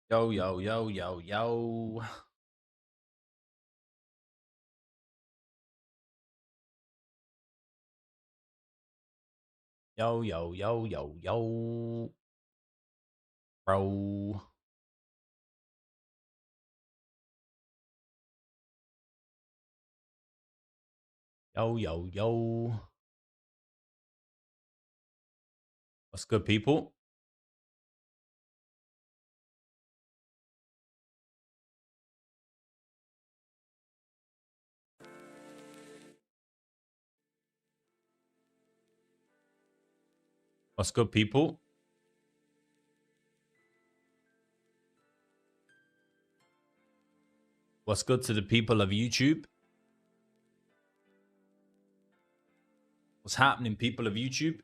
Yo, yo, yo, yo, yo. Yo, yo, yo, yo, yo. Bro. Yo, yo, yo. What's good, people? What's good, people? What's good to the people of YouTube? What's happening, people of YouTube?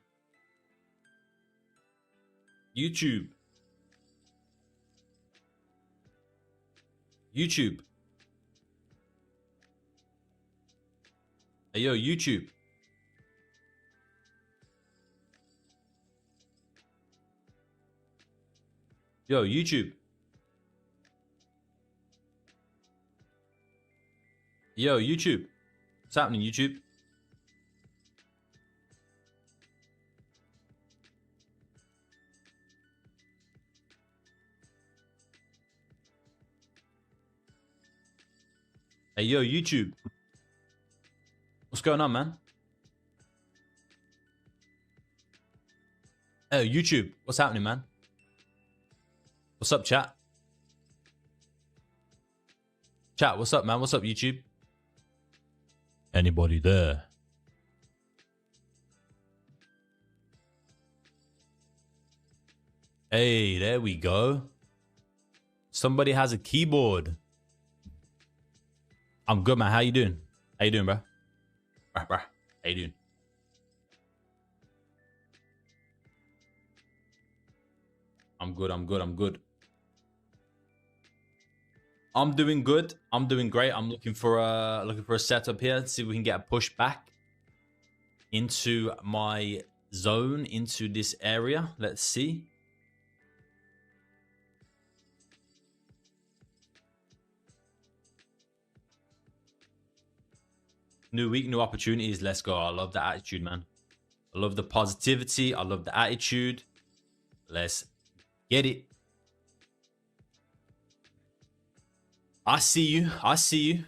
YouTube. YouTube. Hey, yo, YouTube. Yo, YouTube. Yo, YouTube. What's happening, YouTube? Hey, yo, YouTube. What's going on, man? Hey, YouTube. What's happening, man? What's up, chat? Chat, what's up, man? What's up, YouTube? Anybody there? Hey, there we go. Somebody has a keyboard. I'm good, man. How you doing? How you doing, bro? Bro. How you doing? I'm good. I'm good. I'm doing good. I'm doing great. I'm looking for a setup here. Let's see if we can get a push back into my zone, into this area. Let's see. New week, new opportunities. Let's go. I love the attitude, man. I love the positivity. I love the attitude. Let's get it. I see you. I see you.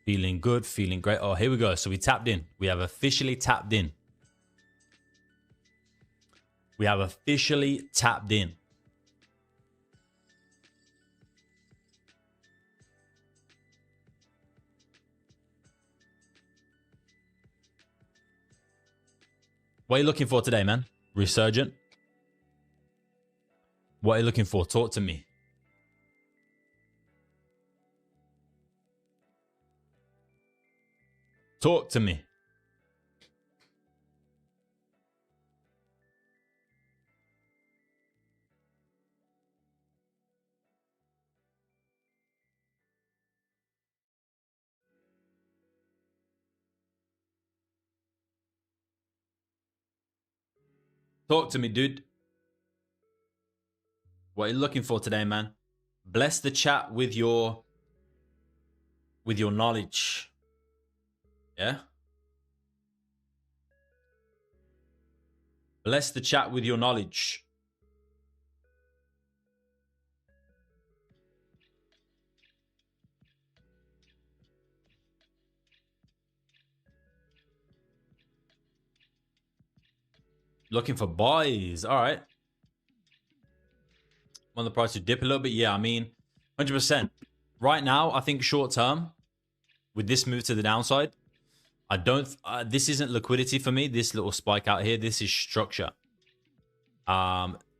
Feeling good, feeling great. Oh, here we go. So we tapped in. We have officially tapped in. We have officially tapped in. What are you looking for today, man? Resurgent? What are you looking for? Talk to me. Talk to me. Talk to me, dude. What are you looking for today, man? Bless the chat with your knowledge. Yeah? Bless the chat with your knowledge. Looking for buys. All right. Want the price to dip a little bit? Yeah, I mean, 100%. Right now, I think short term, with this move to the downside, I don't. This isn't liquidity for me. This little spike out here. This is structure.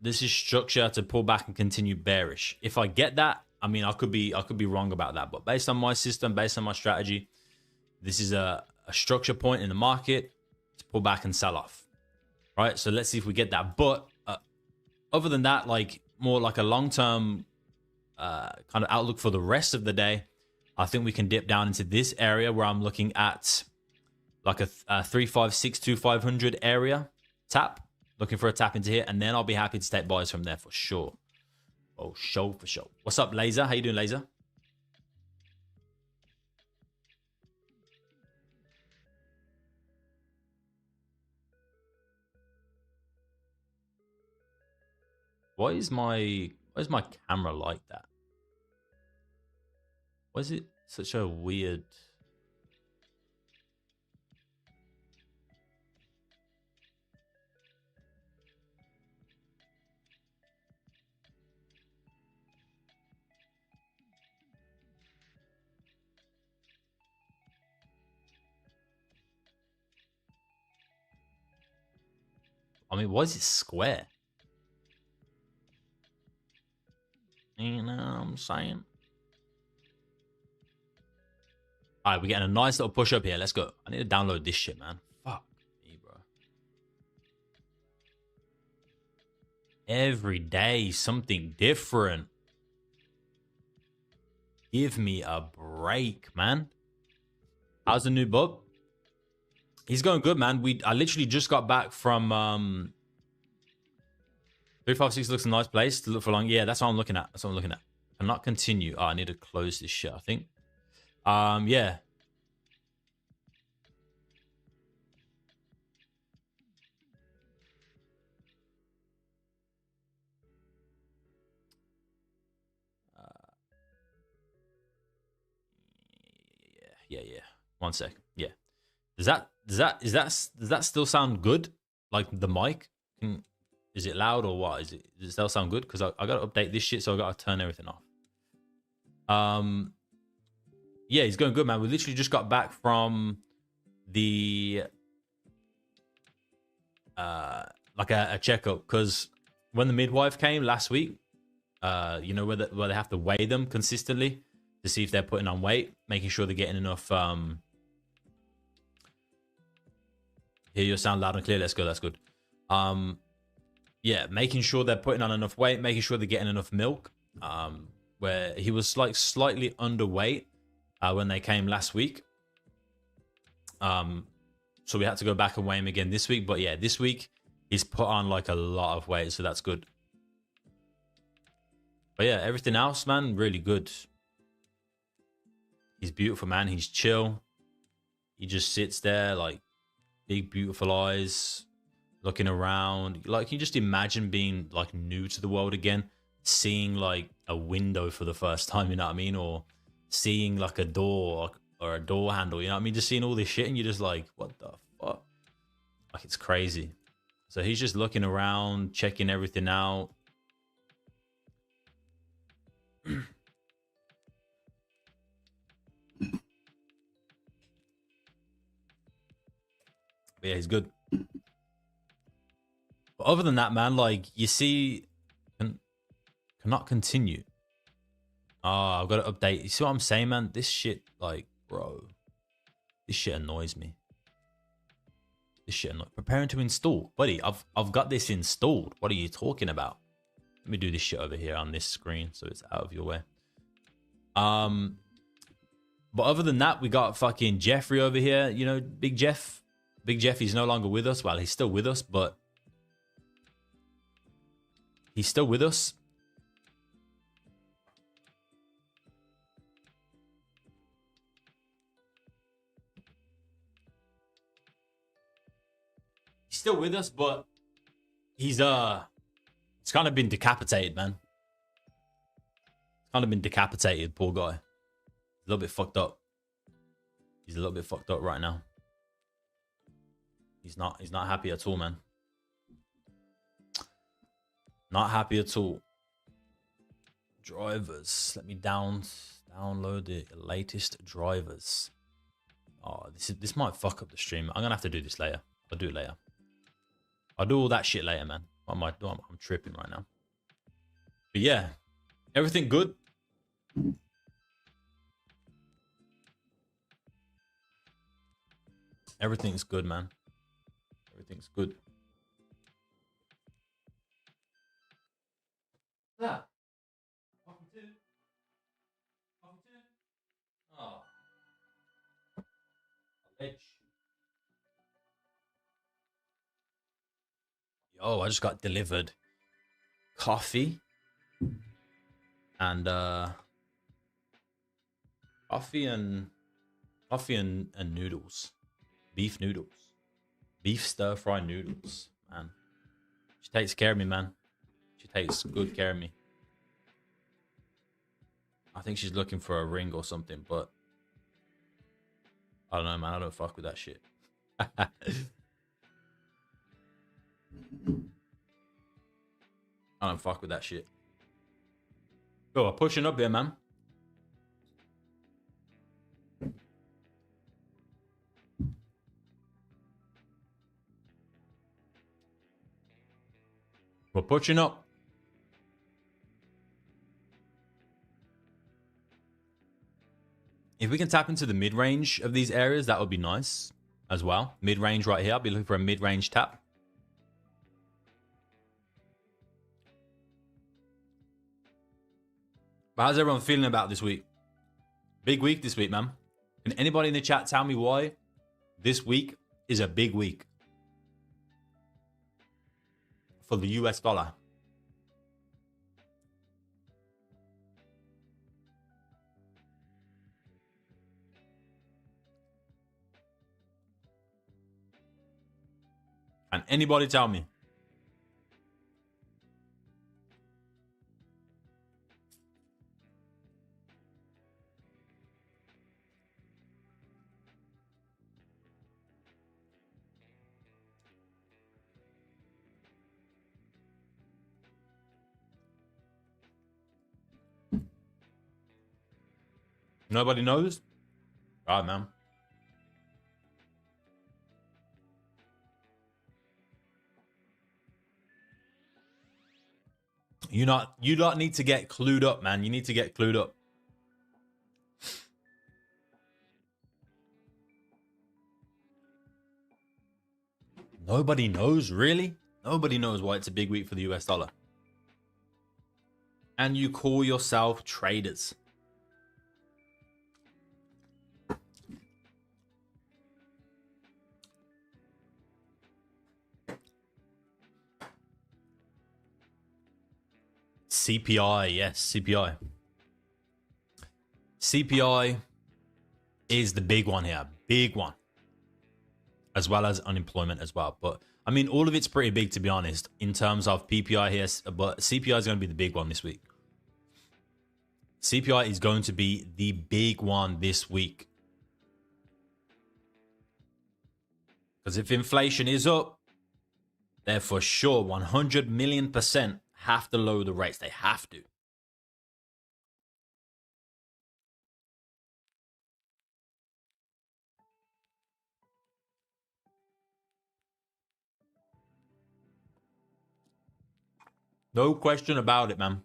This is structure to pull back and continue bearish. If I get that, I mean, I could be wrong about that. But based on my system, based on my strategy, this is a structure point in the market to pull back and sell off. Right. So let's see if we get that. But other than that, like more like a long-term kind of outlook for the rest of the day, I think we can dip down into this area where I'm looking at like a 3562500 area tap. looking for a tap into here, and then I'll be happy to take buys from there for sure. Oh, for sure. What's up, Laser? How you doing, Laser? Why is my camera like that? Why is it such a weird? I mean, why is it square? You know what I'm saying? All right, we're getting a nice little push up here. Let's go. I need to download this shit, man. Fuck me, bro. Every day, something different. Give me a break, man. How's the new bub? He's going good, man. I literally just got back from 356 looks a nice place to look for long. Yeah, that's what I'm looking at. That's what I'm looking at. Cannot continue. Oh, I need to close this shit, I think. Yeah. Yeah. 1 sec. Yeah. Does that still sound good? Like the mic? Is it loud or what? Does it still sound good? Because I gotta update this shit, so I gotta turn everything off. Yeah, he's going good, man. We literally just got back from the like a checkup, because when the midwife came last week, you know, where they have to weigh them consistently to see if they're putting on weight, making sure they're getting enough. Hear your sound loud and clear. Let's go. That's good. Yeah, making sure they're putting on enough weight, making sure they're getting enough milk. Where he was like slightly underweight when they came last week. So we had to go back and weigh him again this week. But yeah, this week he's put on like a lot of weight, so that's good. But yeah, everything else, man, really good. He's beautiful, man. He's chill. He just sits there like big, beautiful eyes, looking around. Like, you just imagine being like new to the world again, seeing like a window for the first time, you know what I mean? Or seeing like a door or a door handle, you know what I mean? Just seeing all this shit and you're just like, what the fuck? Like, it's crazy. So he's just looking around, checking everything out. But yeah, he's good. But other than that, man, like, you see, cannot continue. Oh, I've got to update. You see what I'm saying, man? This shit, like, bro, this shit annoys me. This shit annoys. Preparing to install, buddy. I've got this installed. What are you talking about? Let me do this shit over here on this screen so it's out of your way. But other than that, we got fucking Jeffrey over here. You know, Big Jeff. Big Jeff, he's no longer with us. Well, he's still with us, but he's still with us. He's still with us, but he's kind of been decapitated, man. He's kind of been decapitated, poor guy. He's a little bit fucked up. He's a little bit fucked up right now. He's not happy at all, man. Not happy at all. Drivers. Let me download the latest drivers. Oh, this might fuck up the stream. I'm gonna have to do this later. I'll do it later. I'll do all that shit later, man. What am I doing? I'm tripping right now. But yeah, everything good. Everything's good, man. Everything's good. Yeah. Oh. Oh, I just got delivered coffee and coffee and noodles, beef stir fry noodles. Man, she takes care of me, man. She takes good care of me. I think she's looking for a ring or something, but I don't know, man. I don't fuck with that shit. I don't fuck with that shit. Oh, we're pushing up here, man. We're pushing up. If we can tap into the mid-range of these areas, that would be nice as well. Mid-range right here. I'll be looking for a mid-range tap. But how's everyone feeling about this week? Big week this week, man. Can anybody in the chat tell me why this week is a big week for the US dollar? Can anybody tell me? Nobody knows? All right, man. You don't need to get clued up, man. You need to get clued up. Nobody knows, really? Nobody knows why it's a big week for the US dollar. And you call yourself traders. CPI, yes, CPI. CPI is the big one here, big one. As well as unemployment as well. But, I mean, all of it's pretty big, to be honest, in terms of PPI here. But CPI is going to be the big one this week. CPI is going to be the big one this week. Because if inflation is up, they're for sure 100 million% have to lower the rates. They have to. No question about it, man.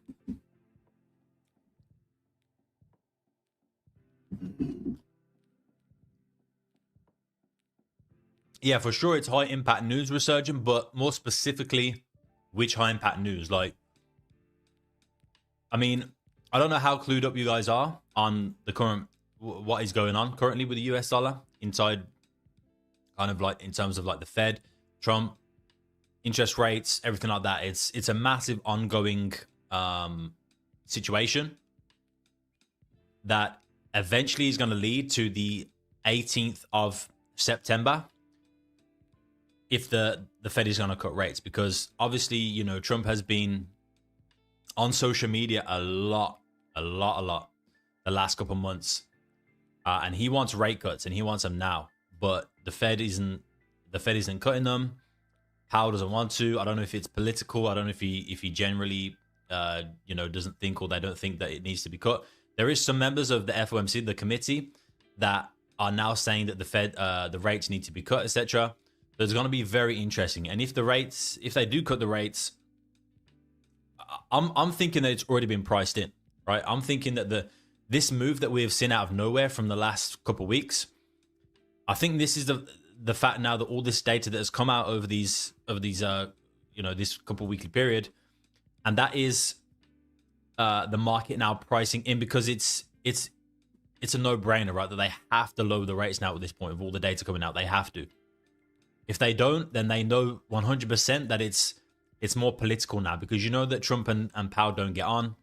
Yeah, for sure it's high impact news resurgent, but more specifically, which high impact news? Like, I mean, I don't know how clued up you guys are on the current, what is going on currently with the US dollar inside, kind of like in terms of like the Fed, Trump, interest rates, everything like that. It's a massive ongoing situation that eventually is going to lead to the 18th of September if the Fed is going to cut rates, because obviously, you know, Trump has been on social media a lot the last couple of months, and he wants rate cuts and he wants them now, but the Fed isn't cutting them. Powell doesn't want to. I don't know if it's political. I don't know if he generally you know, doesn't think, or they don't think that it needs to be cut. There is some members of the FOMC, the committee, that are now saying that the Fed the rates need to be cut, etc. So it's going to be very interesting. And if they do cut the rates, I'm thinking that it's already been priced in, right? I'm thinking that this move that we have seen out of nowhere from the last couple of weeks, I think this is the fact now that all this data that has come out over these you know, this couple weekly period, and that is the market now pricing in, because it's a no-brainer, right? That they have to lower the rates now at this point with all the data coming out. They have to. If they don't, then they know 100% that it's it's more political now, because you know that Trump and Powell don't get on.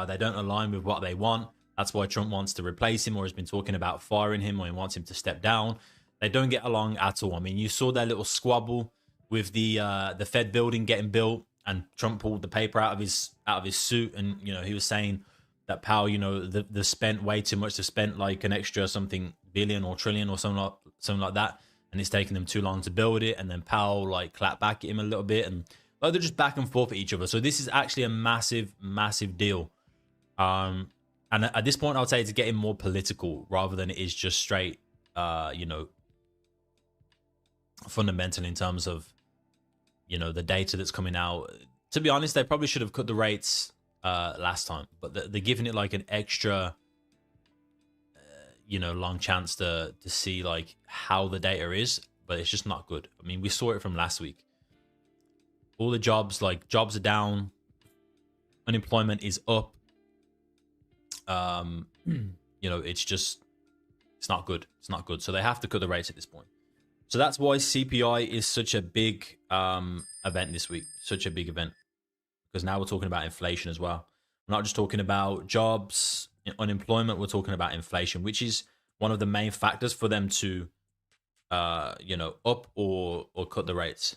They don't align with what they want. That's why Trump wants to replace him, or has been talking about firing him, or he wants him to step down. They don't get along at all. I mean, you saw their little squabble with the Fed building getting built, and Trump pulled the paper out of his suit, and he was saying that Powell, they spent way too much. They spent like an extra something billion or trillion or something like that, and it's taking them too long to build it. And then Powell like clapped back at him a little bit, and like they're just back and forth at each other. So this is actually a massive, massive deal. And at this point, I would say it's getting more political rather than it is just straight, fundamental in terms of, the data that's coming out. To be honest, they probably should have cut the rates last time, but they're giving it like an extra, long chance to see like how the data is, but it's just not good. I mean, we saw it from last week. All the jobs are down, unemployment is up. It's not good. It's not good. So they have to cut the rates at this point. So that's why CPI is such a big event this week. Such a big event. Because now we're talking about inflation as well. We're not just talking about jobs, unemployment. We're talking about inflation, which is one of the main factors for them to, up or cut the rates.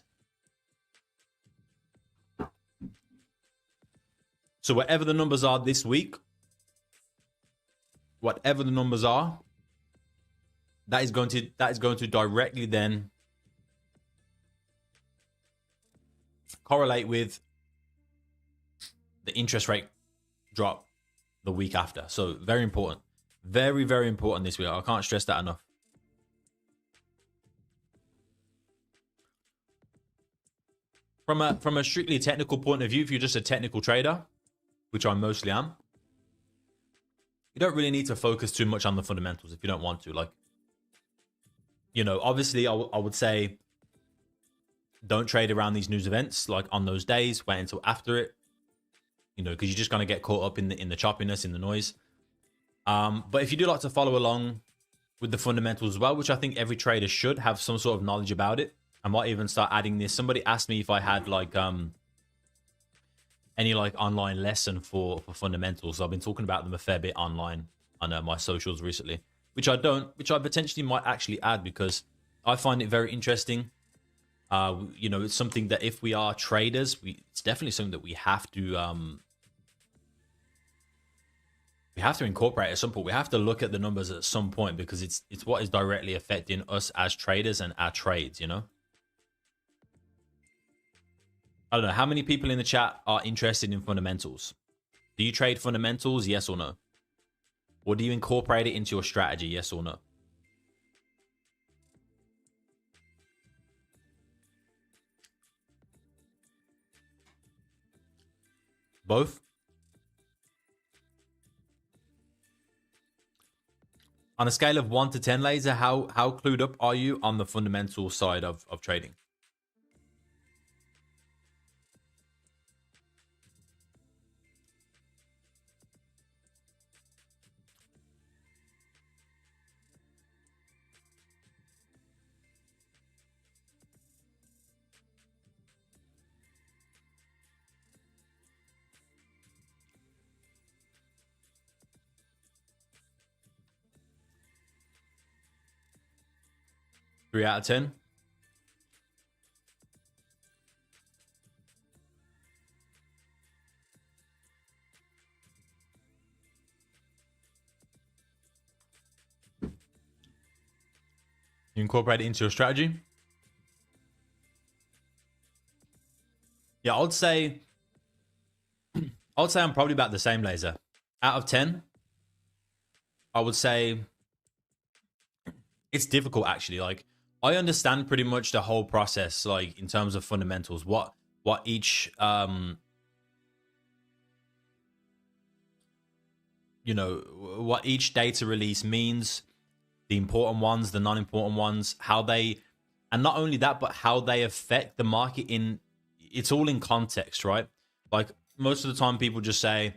So whatever the numbers are this week, whatever the numbers are, that is going to directly then correlate with the interest rate drop the week after. So very important. Very, very important this week. I can't stress that enough. From a strictly technical point of view, if you're just a technical trader, which I mostly am, you don't really need to focus too much on the fundamentals if you don't want to. Like, obviously I would say don't trade around these news events, like on those days, wait until after it, because you're just going to get caught up in the choppiness, in the noise. But if you do like to follow along with the fundamentals as well, which I think every trader should have some sort of knowledge about it, I might even start adding this. Somebody asked me if I had like any like online lesson for fundamentals. I've been talking about them a fair bit online on my socials recently, which I potentially might actually add, because I find it very interesting. It's something that if we are traders, it's definitely something that we have to incorporate at some point. We have to look at the numbers at some point, because it's what is directly affecting us as traders and our trades, I don't know how many people in the chat are interested in fundamentals. Do you trade fundamentals? Yes or no? Or do you incorporate it into your strategy? Yes or no? Both? On a scale of 1 to 10, Laser, how clued up are you on the fundamental side of trading? Three out of 10? You incorporate it into your strategy? Yeah, I'd say I'm probably about the same, Laser. Out of 10, I would say it's difficult, actually. Like, I understand pretty much the whole process, like in terms of fundamentals, what each what each data release means, the important ones, the non-important ones, how they, and not only that, but how they affect the market. It's all in context, right? Like most of the time people just say,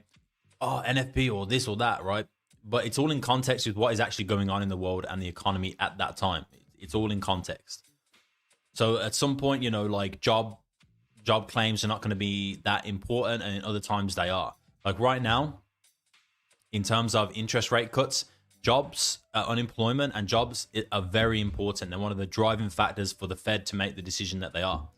oh, NFP or this or that, right? But it's all in context with what is actually going on in the world and the economy at that time. It's all in context. So at some point, like job job claims are not going to be that important, and in other times they are. Like right now, in terms of interest rate cuts, jobs, unemployment and jobs are very important. They're one of the driving factors for the Fed to make the decision that they are.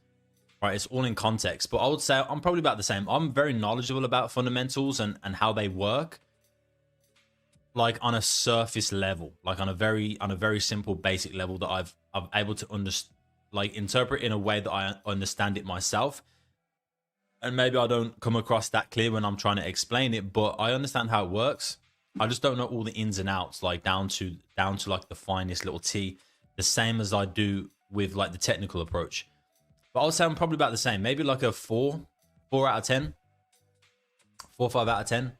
Right, it's all in context. But I would say I'm probably about the same. I'm very knowledgeable about fundamentals and how they work, like on a surface level, like on a very simple basic level that I'm able to interpret in a way that I understand it myself. And maybe I don't come across that clear when I'm trying to explain it, but I understand how it works. I just don't know all the ins and outs, like down to like the finest little T, the same as I do with like the technical approach. But I would say I'm probably about the same. Maybe like a 4 out of 10, 4 or 5 out of 10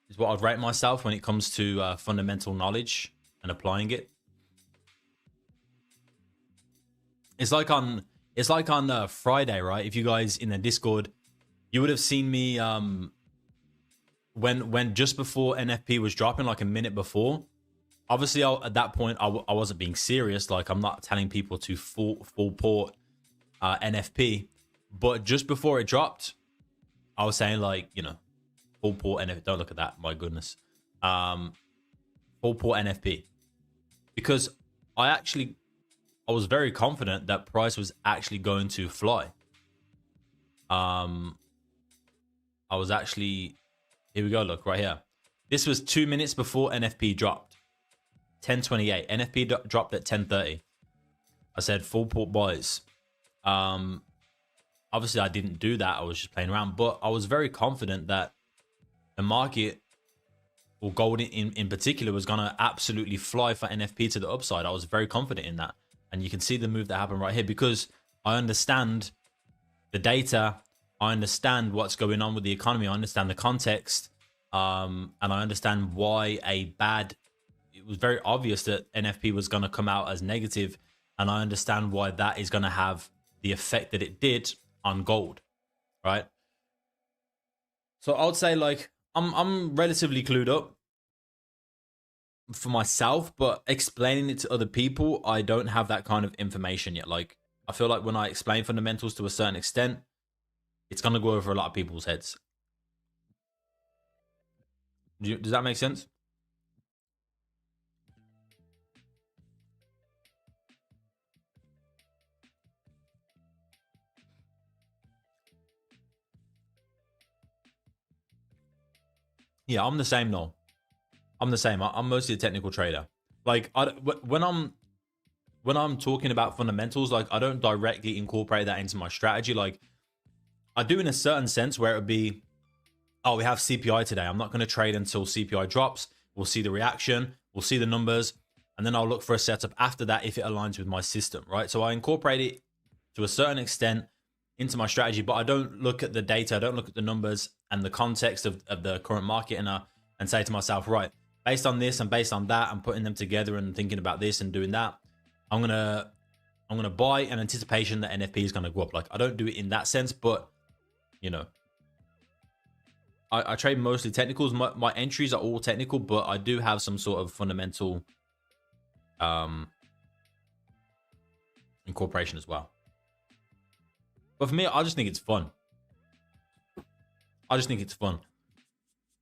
is what I'd rate myself when it comes to fundamental knowledge and applying it. It's like on Friday, right? If you guys in the Discord, you would have seen me when just before NFP was dropping, like a minute before. Obviously, at that point, I wasn't being serious. Like, I'm not telling people to full port NFP. But just before it dropped, I was saying, like, you know, full port NFP. Don't look at that. My goodness. Full port NFP. Because I was very confident that price was actually going to fly. I was actually... Here we go. Look, right here. This was 2 minutes before NFP dropped. 10:28. NFP dropped at 10:30. I said full port buys. Obviously I didn't do that. I was just playing around, but I was very confident that the market, or gold in particular, was gonna absolutely fly for NFP to the upside. I was very confident in that, and you can see the move that happened right here because I understand the data. I understand what's going on with the economy. I understand the context, and I understand why it was very obvious that NFP was going to come out as negative, and I understand why that is going to have the effect that it did on gold, right? So I would say, like, I'm relatively clued up for myself, but explaining it to other people, I don't have that kind of information yet. Like, I feel like when I explain fundamentals to a certain extent, it's going to go over a lot of people's heads. Does that make sense? Yeah, I'm the same, though. I'm the same. I'm mostly a technical trader. Like, when I'm talking about fundamentals, like, I don't directly incorporate that into my strategy. Like, I do in a certain sense where it would be, oh, we have CPI today. I'm not going to trade until CPI drops. We'll see the reaction. We'll see the numbers. And then I'll look for a setup after that if it aligns with my system, right? So I incorporate it to a certain extent into my strategy, but I don't look at the data. I don't look at the numbers and the context of the current market and say to myself, right, based on this and based on that, I'm putting them together and thinking about this and doing that, I'm gonna buy in anticipation that NFP is gonna go up. Like, I don't do it in that sense, but you know, I trade mostly technicals. My entries are all technical, but I do have some sort of fundamental incorporation as well. But for me, I just think it's fun. I just think it's fun.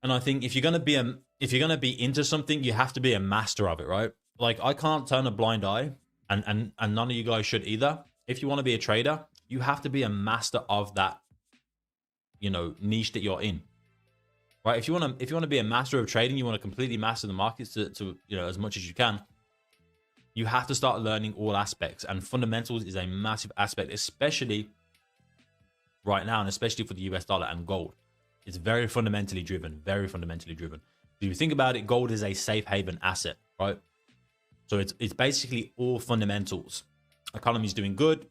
And I think if you're gonna be into something, you have to be a master of it, right? Like, I can't turn a blind eye, and none of you guys should either. If you want to be a trader, you have to be a master of that, you know, niche that you're in. Right? If you want to be a master of trading, you want to completely master the markets to you know, as much as you can, you have to start learning all aspects, and fundamentals is a massive aspect, especially right now, and especially for the US dollar and gold. It's very fundamentally driven, very fundamentally driven. If you think about it, gold is a safe haven asset, right? So it's basically all fundamentals. Economy's doing good,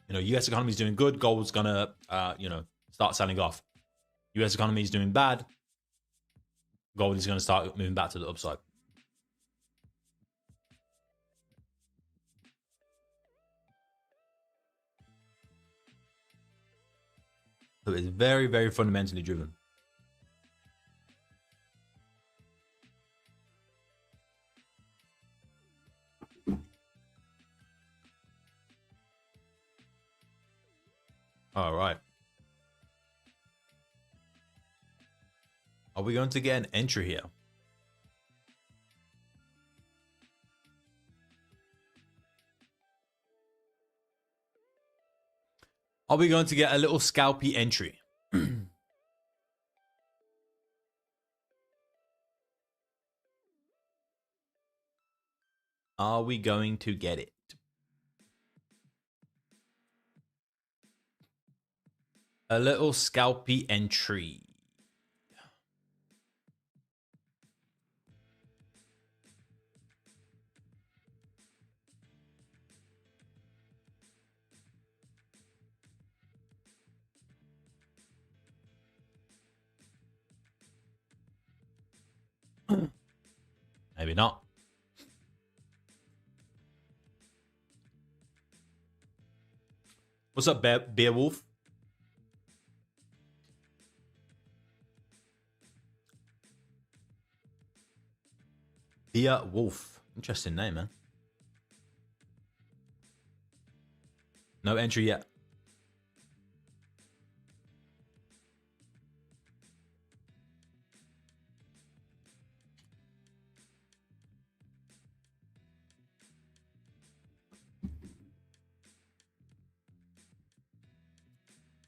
you know, US economy's doing good, gold's gonna you know, start selling off. US economy is doing bad, gold is going to start moving back to the upside. So it's very, very fundamentally driven. All right. Are we going to get an entry here? Are we going to get a little scalpy entry? Are we going to get it? A little scalpy entry. Maybe not. What's up, Beowulf? Beowulf. Interesting name, man. No entry yet.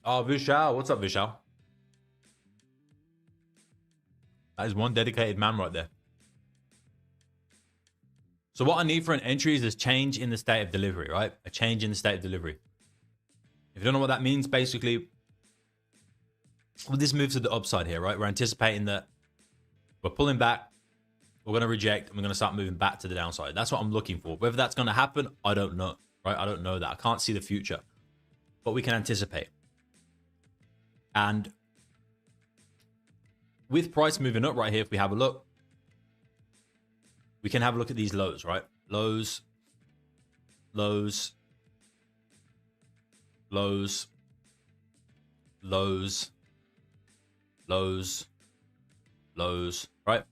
Oh, Vishal. What's up, Vishal? That is one dedicated man right there. So what I need for an entry is a change in the state of delivery, right? A change in the state of delivery. If you don't know what that means, basically, well, this moves to the upside here, right? We're anticipating that we're pulling back, we're going to reject, and we're going to start moving back to the downside. That's what I'm looking for. Whether that's going to happen, I don't know, right? I don't know that. I can't see the future, but we can anticipate. And with price moving up right here, if we have a look, we can have a look at these lows, right? Lows, lows, lows, lows, lows, lows, right?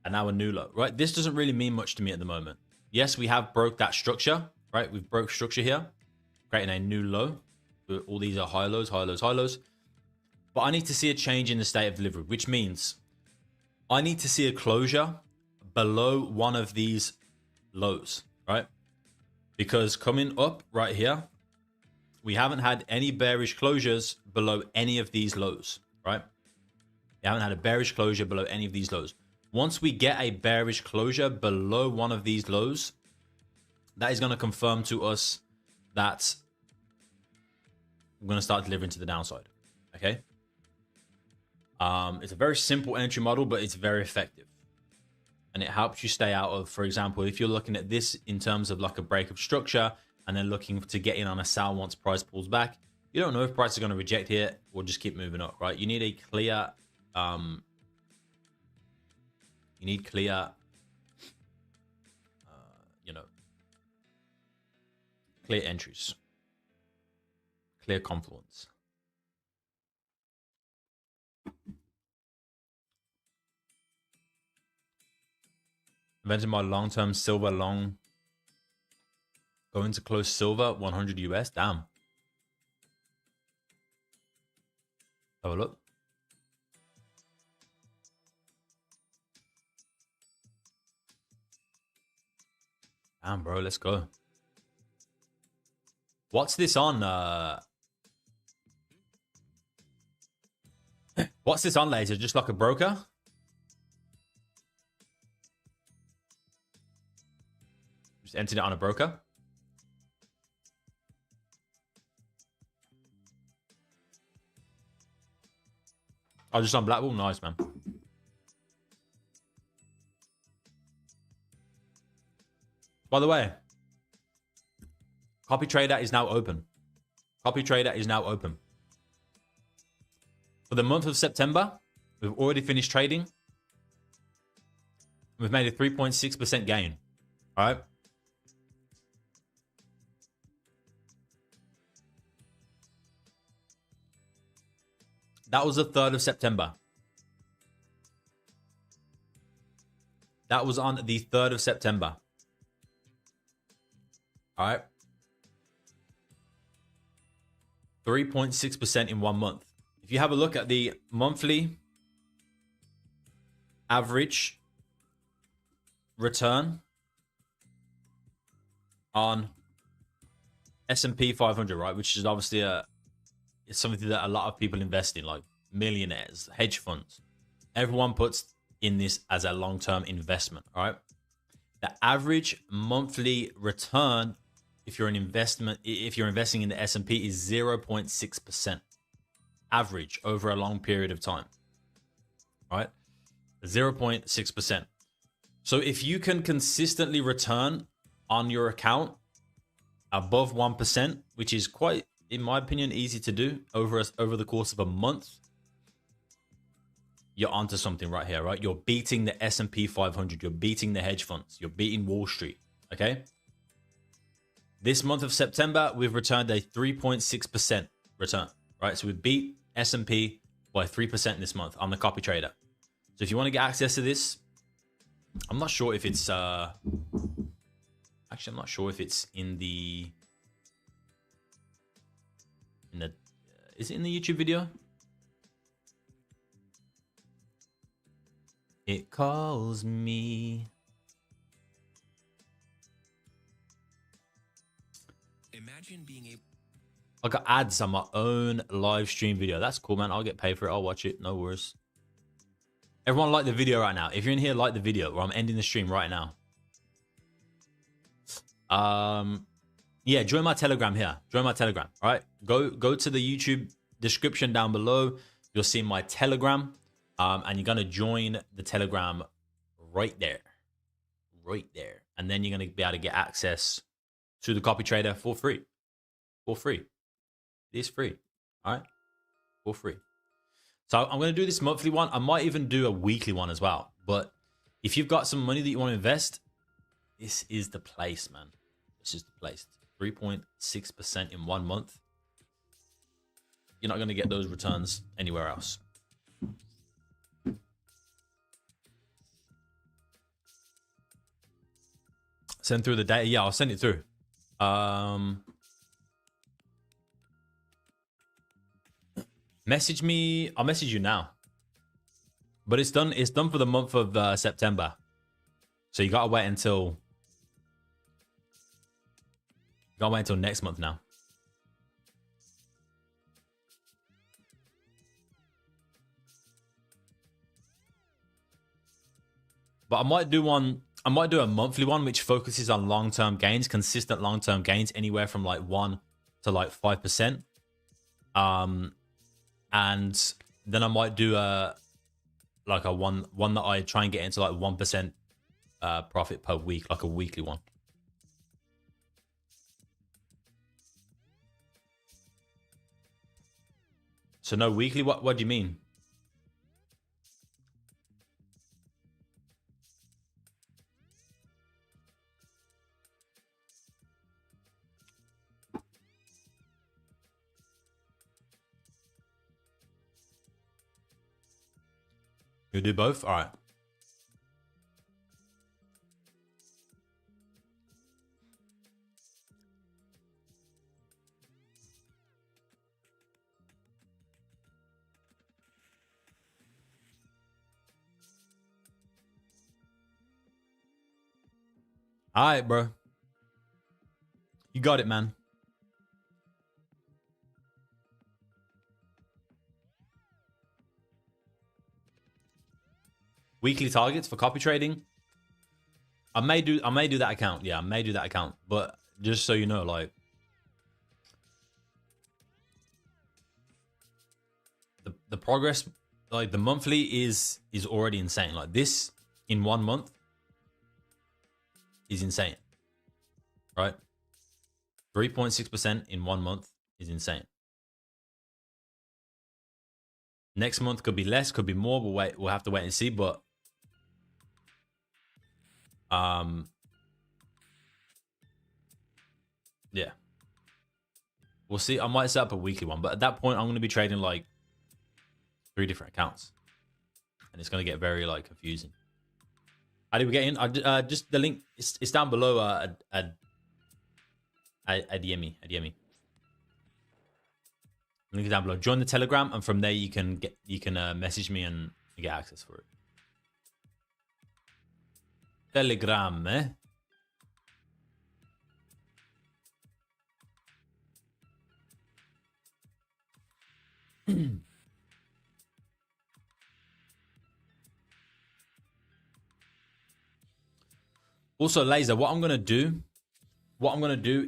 And now a new low, right? This doesn't really mean much to me at the moment. Yes, we have broke that structure, right? We've broke structure here, creating a new low. All these are high lows, high lows, high lows. But I need to see a change in the state of delivery, which means I need to see a closure below one of these lows, right? Because coming up right here, we haven't had any bearish closures below any of these lows, right? We haven't had a bearish closure below any of these lows. Once we get a bearish closure below one of these lows, that is going to confirm to us that we're going to start delivering to the downside, okay? It's a very simple entry model, but it's very effective. And it helps you stay out of, for example, if you're looking at this in terms of like a break of structure and then looking to get in on a sell once price pulls back, you don't know if price is going to reject here or just keep moving up, right? You need a clear, clear entries, clear confluence. Invented my long-term silver long. Going to close silver 100 US. Damn. Have a look. Damn, bro. Let's go. What's this on? What's this on, laser? Just like a broker? Just entered it on a broker? Oh, just on Blackpool? Nice, man. By the way, copy trader is now open. Copy trader is now open. For the month of September, we've already finished trading. We've made a 3.6% gain. All right. That was the 3rd of September. That was on the 3rd of September. All right. 3.6% in 1 month. If you have a look at the monthly average return on S&P 500, right, which is obviously it's something that a lot of people invest in, like millionaires, hedge funds. Everyone puts in this as a long-term investment, all right? The average monthly return if you're investing in the S&P is 0.6% average over a long period of time, right? 0.6%. So if you can consistently return on your account above 1%, which is quite, in my opinion, easy to do over the course of a month, you're onto something right here, right? You're beating the S&P 500. You're beating the hedge funds. You're beating Wall Street, okay? This month of September, we've returned a 3.6% return, right? So we beat S&P by 3% this month. I'm the copy trader. So if you want to get access to this, I'm not sure if it's actually, I'm not sure if it's in the is it in the YouTube video? It calls me. Imagine being able. I got ads on my own live stream video. That's cool, man. I'll get paid for it. I'll watch it. No worries. Everyone like the video right now. If you're in here, like the video, or I'm ending the stream right now. Yeah, join my Telegram here. Join my Telegram. All right. Go to the YouTube description down below. You'll see my Telegram. And you're gonna join the Telegram right there. Right there. And then you're gonna be able to get access to the copy trader for free. For free. It is free. All right. For free. So I'm going to do this monthly one. I might even do a weekly one as well. But if you've got some money that you want to invest, this is the place, man. This is the place. 3.6% in 1 month. You're not going to get those returns anywhere else. Send through the data. Yeah, I'll send it through. Message me. I'll message you now. But it's done. It's done for the month of September. So you gotta wait until. You gotta wait until next month now. But I might do one. I might do a monthly one which focuses on long-term gains, consistent long-term gains, anywhere from like 1 to like 5%. And then I might do a one that I try and get into like 1% profit per week, like a weekly one. So no weekly. What do you mean? You do both? All right. All right, bro. You got it, man. Weekly targets for copy trading. I may do that account. Yeah, I may do that account. But just so you know, like the progress, like the monthly is already insane. Like this in 1 month is insane. Right? 3.6% in 1 month is insane. Next month could be less, could be more. We'll have to wait and see. But yeah, we'll see. I might set up a weekly one, but at that point, I'm going to be trading like 3 different accounts, and it's going to get very like confusing. How do we get in? Just the link. It's down below. A DM me. Link down below. Join the Telegram, and from there you can message me and get access for it. Telegram, eh? Also, Laser, what I'm gonna do is what I'm gonna do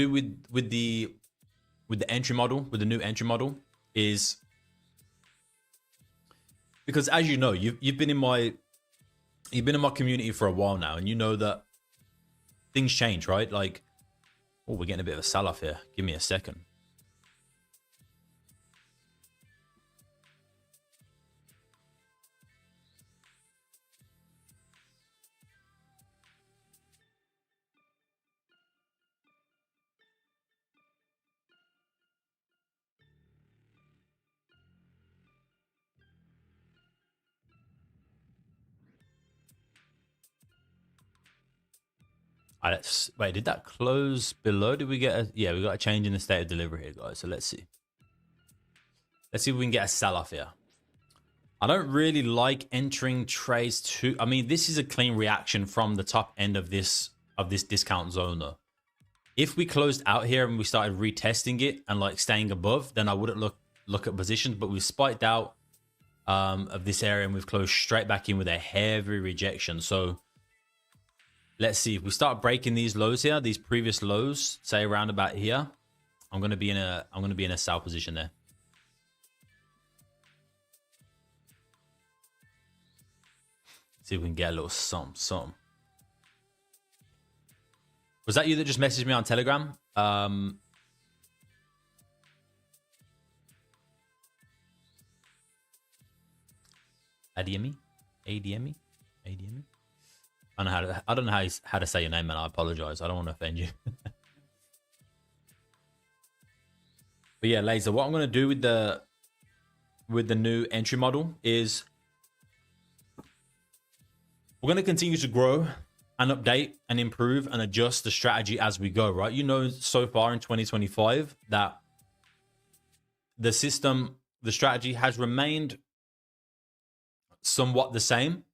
with the entry model, with the new entry model, is because, as you know, you've been in my community for a while now, and you know that things change, right? Like, oh, we're getting a bit of a sell-off here. Give me a second. Wait, did that close below? Did we get a... Yeah, we got a change in the state of delivery here, guys. So let's see. Let's see if we can get a sell-off here. I don't really like entering trades too... I mean, this is a clean reaction from the top end of this discount zone, though. If we closed out here and we started retesting it and like staying above, then I wouldn't look at positions. But we've spiked out of this area and we've closed straight back in with a heavy rejection. So let's see if we start breaking these lows here, these previous lows, say around about here. I'm gonna be in a sell position there. See if we can get a little something. Was that you that just messaged me on Telegram? ADME? ADME? ADME? I don't know how to say your name, man. I apologize. I don't want to offend you. But yeah, Laser, what I'm going to do with the new entry model is we're going to continue to grow and update and improve and adjust the strategy as we go, right? You know, so far in 2025 that the strategy has remained somewhat the same,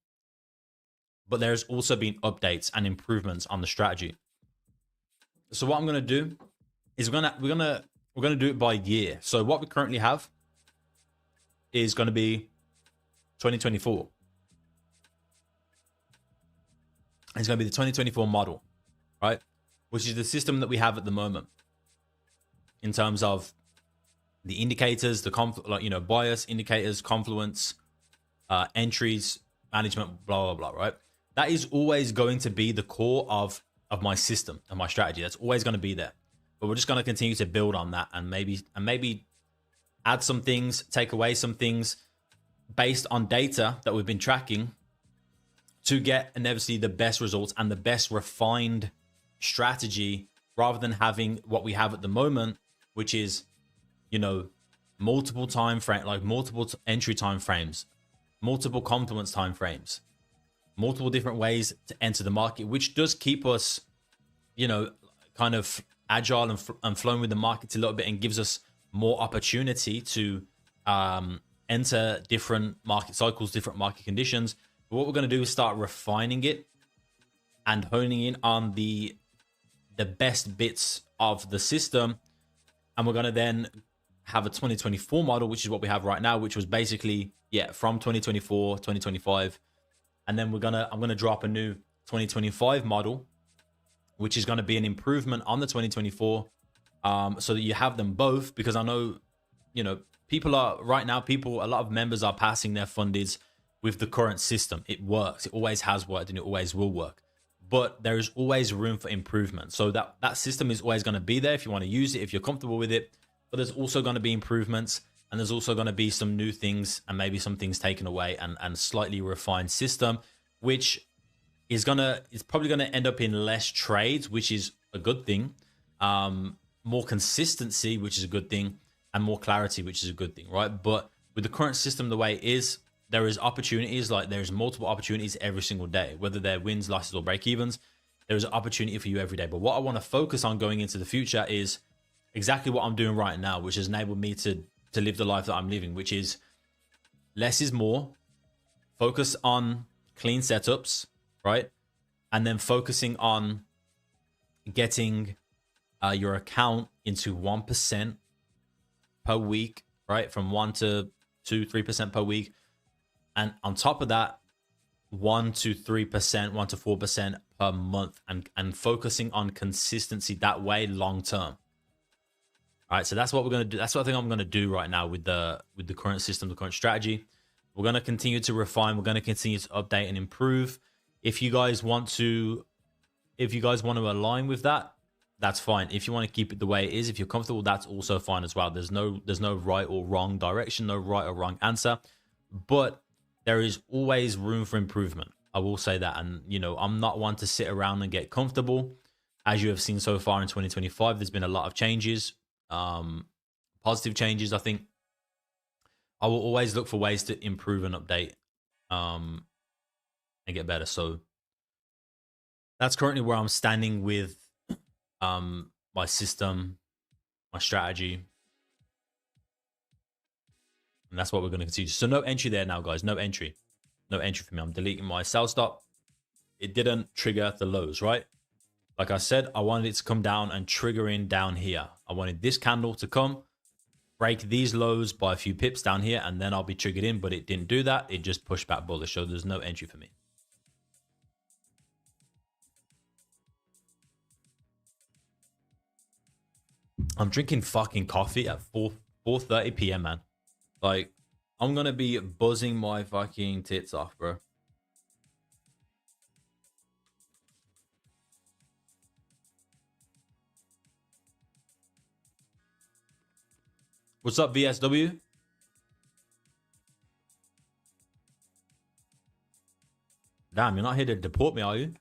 but there's also been updates and improvements on the strategy. So what I'm going to do is we're going to do it by year. So what we currently have is going to be 2024. It's going to be the 2024 model, right? Which is the system that we have at the moment in terms of the indicators, the bias indicators, confluence, entries, management, blah, blah, blah, right? That is always going to be the core of my system and my strategy. That's always going to be there. But we're just going to continue to build on that and maybe add some things, take away some things based on data that we've been tracking to get inevitably the best results and the best refined strategy, rather than having what we have at the moment, which is, multiple time frame, like multiple entry time frames, multiple confluence time frames, multiple different ways to enter the market, which does keep us, kind of agile and flowing with the markets a little bit, and gives us more opportunity to enter different market cycles, different market conditions. But what we're going to do is start refining it and honing in on the best bits of the system. And we're going to then have a 2024 model, which is what we have right now, which was basically, from 2024, 2025. And then I'm going to drop a new 2025 model, which is going to be an improvement on the 2024, so that you have them both. Because I know, a lot of members are passing their fundeds with the current system. It works. It always has worked and it always will work. But there is always room for improvement. So that system is always going to be there if you want to use it, if you're comfortable with it. But there's also going to be improvements, and there's also going to be some new things and maybe some things taken away, and slightly refined system, which is probably going to end up in less trades, which is a good thing. more consistency, which is a good thing, and more clarity, which is a good thing, right? But with the current system the way it is, there is opportunities, like there's multiple opportunities every single day, whether they're wins, losses, or break evens. There is an opportunity for you every day. But what I want to focus on going into the future is exactly what I'm doing right now, which has enabled me to live the life that I'm living, which is less is more. Focus on clean setups, right? And then focusing on getting your account into 1% per week, right? From 1 to 2, 3% per week. And on top of that, 1 to 3%, 1 to 4% per month, and focusing on consistency that way long term. All right, so that's what we're gonna do. That's what I think I'm gonna do right now with the current system, the current strategy. We're gonna continue to refine. We're gonna continue to update and improve. If you guys want to align with that, that's fine. If you want to keep it the way it is, if you're comfortable, that's also fine as well. There's no right or wrong direction, no right or wrong answer, but there is always room for improvement. I will say that. And, you know, I'm not one to sit around and get comfortable. As you have seen so far in 2025, there's been a lot of changes, positive changes. I think I will always look for ways to improve and update and get better. So that's currently where I'm standing with my system, my strategy. And that's what we're going to continue. So no entry there now, guys. No entry. No entry for me. I'm deleting my sell stop. It didn't trigger the lows, right? Like I said, I wanted it to come down and trigger in down here. I wanted this candle to come, break these lows by a few pips down here, and then I'll be triggered in. But it didn't do that. It just pushed back bullish. So there's no entry for me. I'm drinking fucking coffee at 4:30 p.m., man. Like, I'm gonna be buzzing my fucking tits off, bro. What's up, VSW? Damn, you're not here to deport me, are you?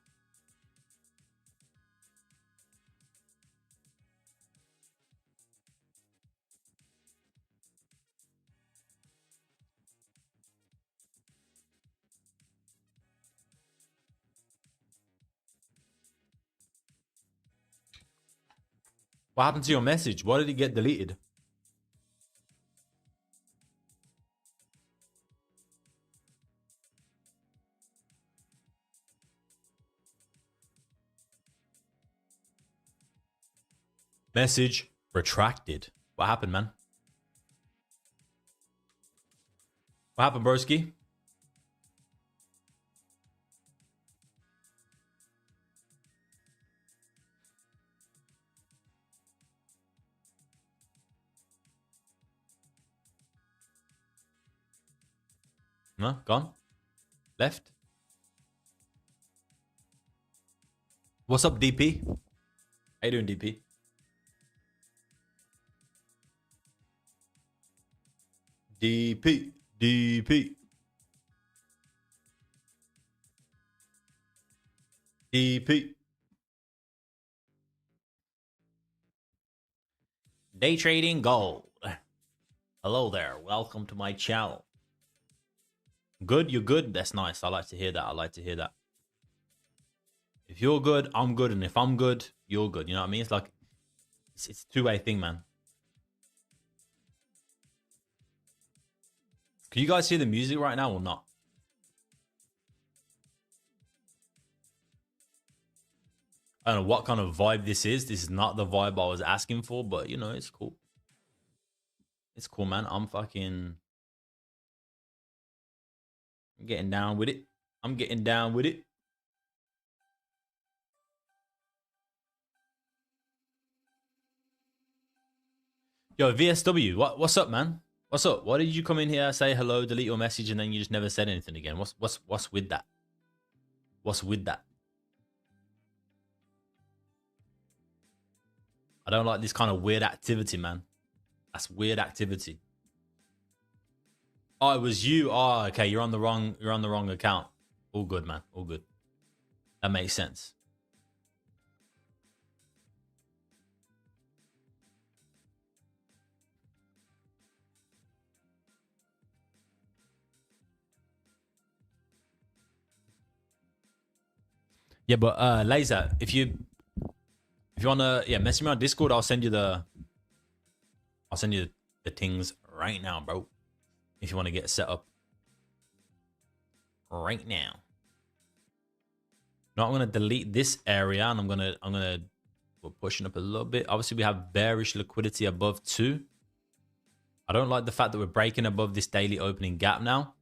What happened to your message? Why did it get deleted? Message retracted. What happened, man? What happened, broski? No, gone? Left? What's up, DP? How you doing, DP? DP. DP. DP. Day trading gold. Hello there. Welcome to my channel. Good? You're good? That's nice. I like to hear that. I like to hear that. If you're good, I'm good. And if I'm good, you're good. You know what I mean? It's like, it's a two-way thing, man. Can you guys hear the music right now or not? I don't know what kind of vibe this is. This is not the vibe I was asking for, but, you know, it's cool. It's cool, man. I'm getting down with it. I'm getting down with it. Yo, VSW, what's up, man? What's up? Why did you come in here, say hello, delete your message, and then you just never said anything again? What's with that? What's with that? I don't like this kind of weird activity, man. That's weird activity. Oh, it was you. Oh, okay. You're on the wrong account. All good, man. All good. That makes sense. Yeah, but Laser, if you wanna message me on Discord, I'll send you the things right now, bro. If you want to get set up right now. Now I'm gonna delete this area and we're pushing up a little bit. Obviously, we have bearish liquidity above 2. I don't like the fact that we're breaking above this daily opening gap now.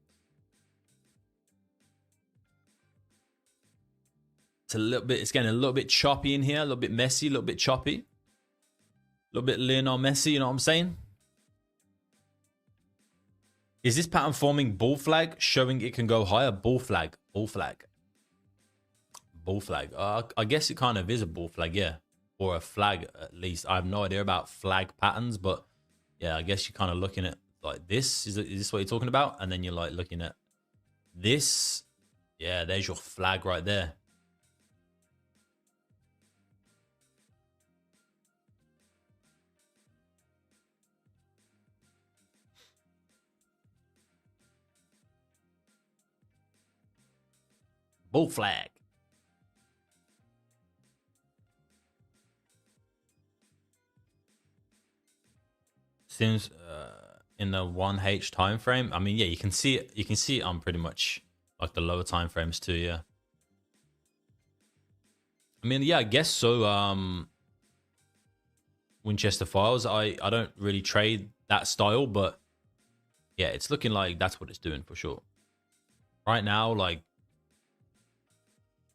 It's getting a little bit choppy in here, a little bit messy, a little bit choppy. A little bit Lionel Messi, you know what I'm saying? Is this pattern forming bull flag, showing it can go higher? Bull flag, bull flag. Bull flag. I guess it kind of is a bull flag, yeah. Or a flag, at least. I have no idea about flag patterns, but yeah, I guess you're kind of looking at like this. Is this what you're talking about? And then you're like looking at this. Yeah, there's your flag right there. Bull flag. Seems in the 1H time frame. I mean, yeah, you can see it. You can see it on pretty much like the lower time frames too. Yeah. I mean, yeah, I guess so. Winchester Files. I don't really trade that style, but yeah, it's looking like that's what it's doing for sure. Right now, like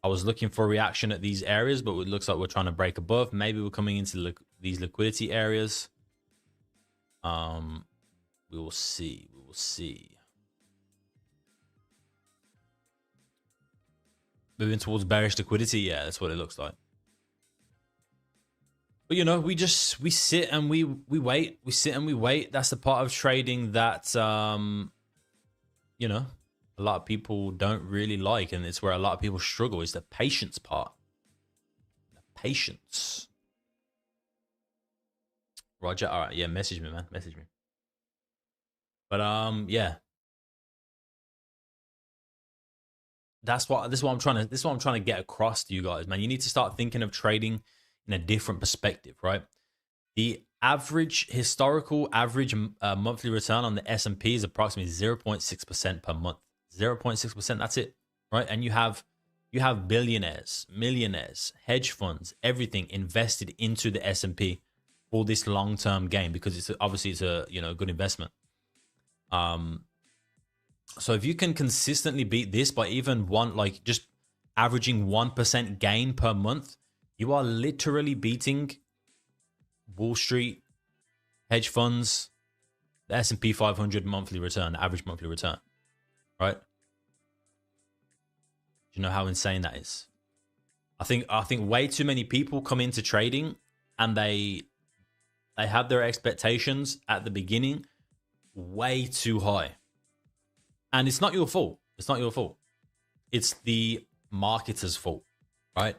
I was looking for a reaction at these areas, but it looks like we're trying to break above. Maybe we're coming into these liquidity areas. We will see. We will see. Moving towards bearish liquidity. Yeah, that's what it looks like. But you know, we sit and we wait. We sit and we wait. That's the part of trading that you know, a lot of people don't really like, and it's where a lot of people struggle, is the patience part. The patience. Roger. All right. Yeah, message me, man. Message me. But yeah. This is what I'm trying to get across to you guys, man. You need to start thinking of trading in a different perspective, right? The historical average monthly return on the S&P is approximately 0.6% per month. 0.6%, that's it, right? And you have billionaires, millionaires, hedge funds, everything invested into the S&P for this long-term gain, because it's obviously a good investment. So if you can consistently beat this by even just averaging 1% gain per month, you are literally beating Wall Street, hedge funds, the S&P 500 monthly return, average monthly return, right? Do you know how insane that is? I think way too many people come into trading and they have their expectations at the beginning way too high. And it's not your fault. It's not your fault. It's the marketer's fault, right?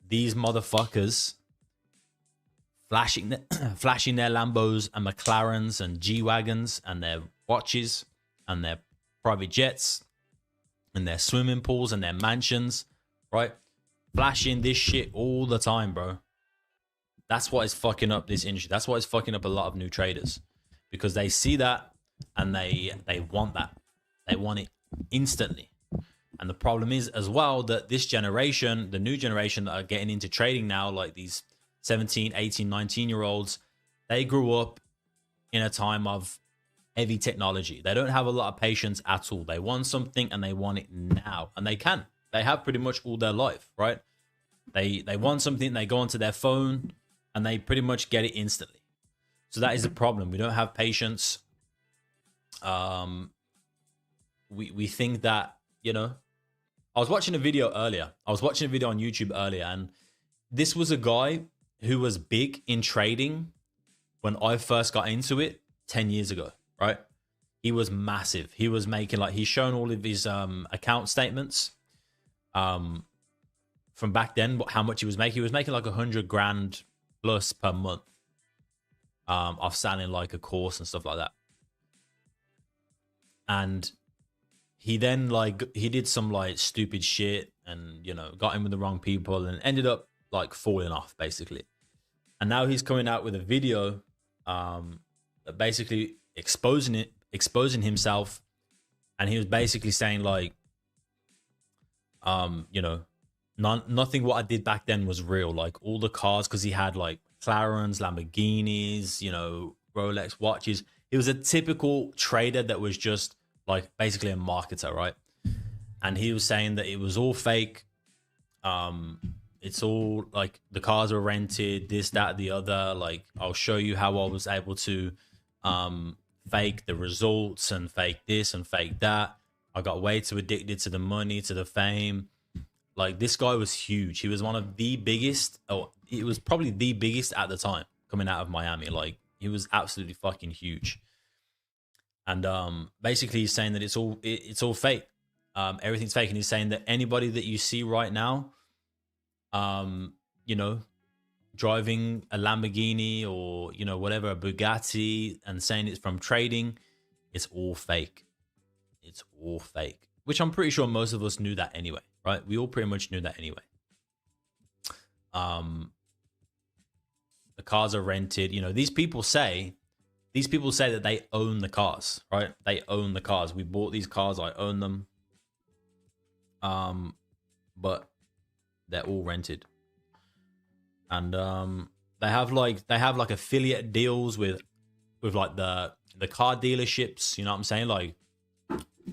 These motherfuckers flashing their Lambos and McLarens and G-Wagons and their watches and their private jets and their swimming pools and their mansions, right? Flashing this shit all the time, bro. That's what is fucking up this industry. That's what is fucking up a lot of new traders, because they see that and they want that. They want it instantly. And the problem is as well that this generation, the new generation that are getting into trading now, like these 17, 18, 19-year-olds, they grew up in a time of heavy technology. They don't have a lot of patience at all. They want something and they want it now. And they can. They have pretty much all their life, right? They want something, they go onto their phone and they pretty much get it instantly. So that is the problem. We don't have patience. We think that, I was watching a video earlier. I was watching a video on YouTube earlier, and this was a guy who was big in trading when I first got into it 10 years ago, right? He was massive. He was making he's shown all of his account statements from back then, how much he was making. He was making like 100 grand plus per month off selling like a course and stuff like that. And he then he did some stupid shit and, you know, got in with the wrong people and ended up like falling off basically. And now he's coming out with a video basically exposing himself. And he was basically saying like, you know, nothing what I did back then was real. Like all the cars, because he had like McLarens, Lamborghinis, you know, Rolex watches. He was a typical trader that was just like basically a marketer, right? And he was saying that it was all fake. It's all like the cars were rented, this, that, the other. Like I'll show you how I was able to fake the results and fake this and fake that. I got way too addicted to the money, to the fame. Like this guy was huge. He was one of the biggest, or it was probably the biggest at the time coming out of Miami. Like he was absolutely fucking huge. And basically he's saying that it's all fake. Everything's fake. And he's saying that anybody that you see right now, you know, driving a Lamborghini or, you know, whatever, a Bugatti, and saying it's from trading, it's all fake. It's all fake, which I'm pretty sure most of us knew that anyway, right? We all pretty much knew that anyway. The cars are rented. You know, these people say that they own the cars, right? They own the cars. We bought these cars. I own them. But they're all rented. And they have like affiliate deals with like the car dealerships, you know what I'm saying? Like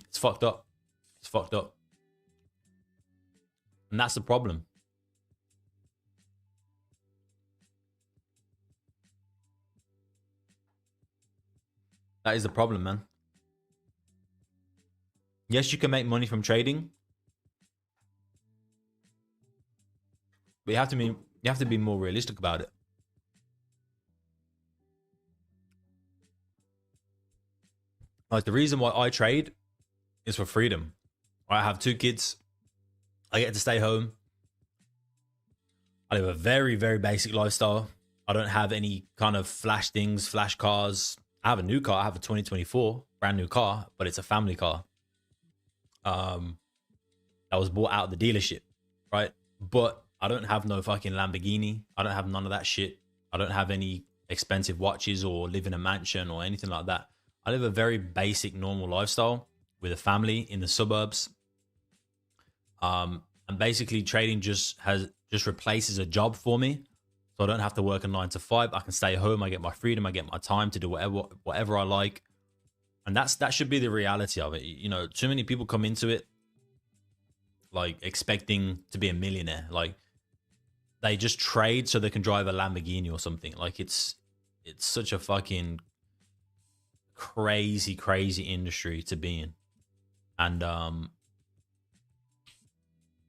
it's fucked up. It's fucked up. And that's the problem. That is the problem, man. Yes, you can make money from trading, but you have to be more realistic about it. Like the reason why I trade is for freedom. I have 2 kids. I get to stay home. I live a very, very basic lifestyle. I don't have any kind of flash things, flash cars. I have a new car. I have a 2024 brand new car, but it's a family car. That was bought out of the dealership, right? But I don't have no fucking Lamborghini. I don't have none of that shit. I don't have any expensive watches or live in a mansion or anything like that. I live a very basic, normal lifestyle with a family in the suburbs. And basically trading just replaces a job for me. So I don't have to work a 9 to 5. I can stay home. I get my freedom. I get my time to do whatever I like. And that should be the reality of it. You know, too many people come into it like expecting to be a millionaire. Like they just trade so they can drive a Lamborghini or something. Like it's such a fucking crazy industry to be in. And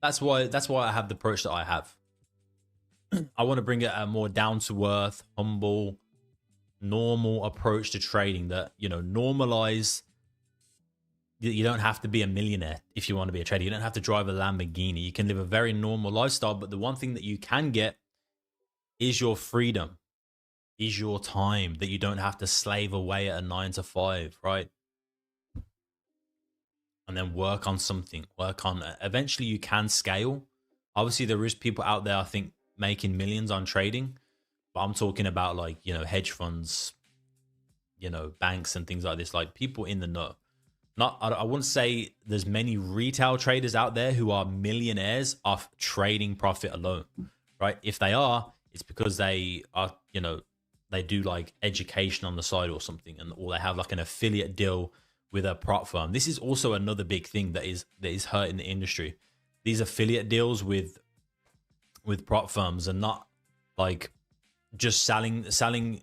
that's why I have the approach that I have. I want to bring it a more down to earth, humble, normal approach to trading that, you know, normalize. You don't have to be a millionaire if you want to be a trader. You don't have to drive a Lamborghini. You can live a very normal lifestyle, but the one thing that you can get is your freedom, is your time, that you don't have to slave away at a 9 to 5, right? And then work on something, eventually you can scale. Obviously there is people out there, I think, making millions on trading, but I'm talking about like, you know, hedge funds, you know, banks and things like this, like people in the know. I wouldn't say there's many retail traders out there who are millionaires off trading profit alone, right? If they are, it's because they are, you know, they do like education on the side or something, or they have like an affiliate deal with a prop firm. This is also another big thing that is hurting the industry. These affiliate deals with prop firms are not like just selling,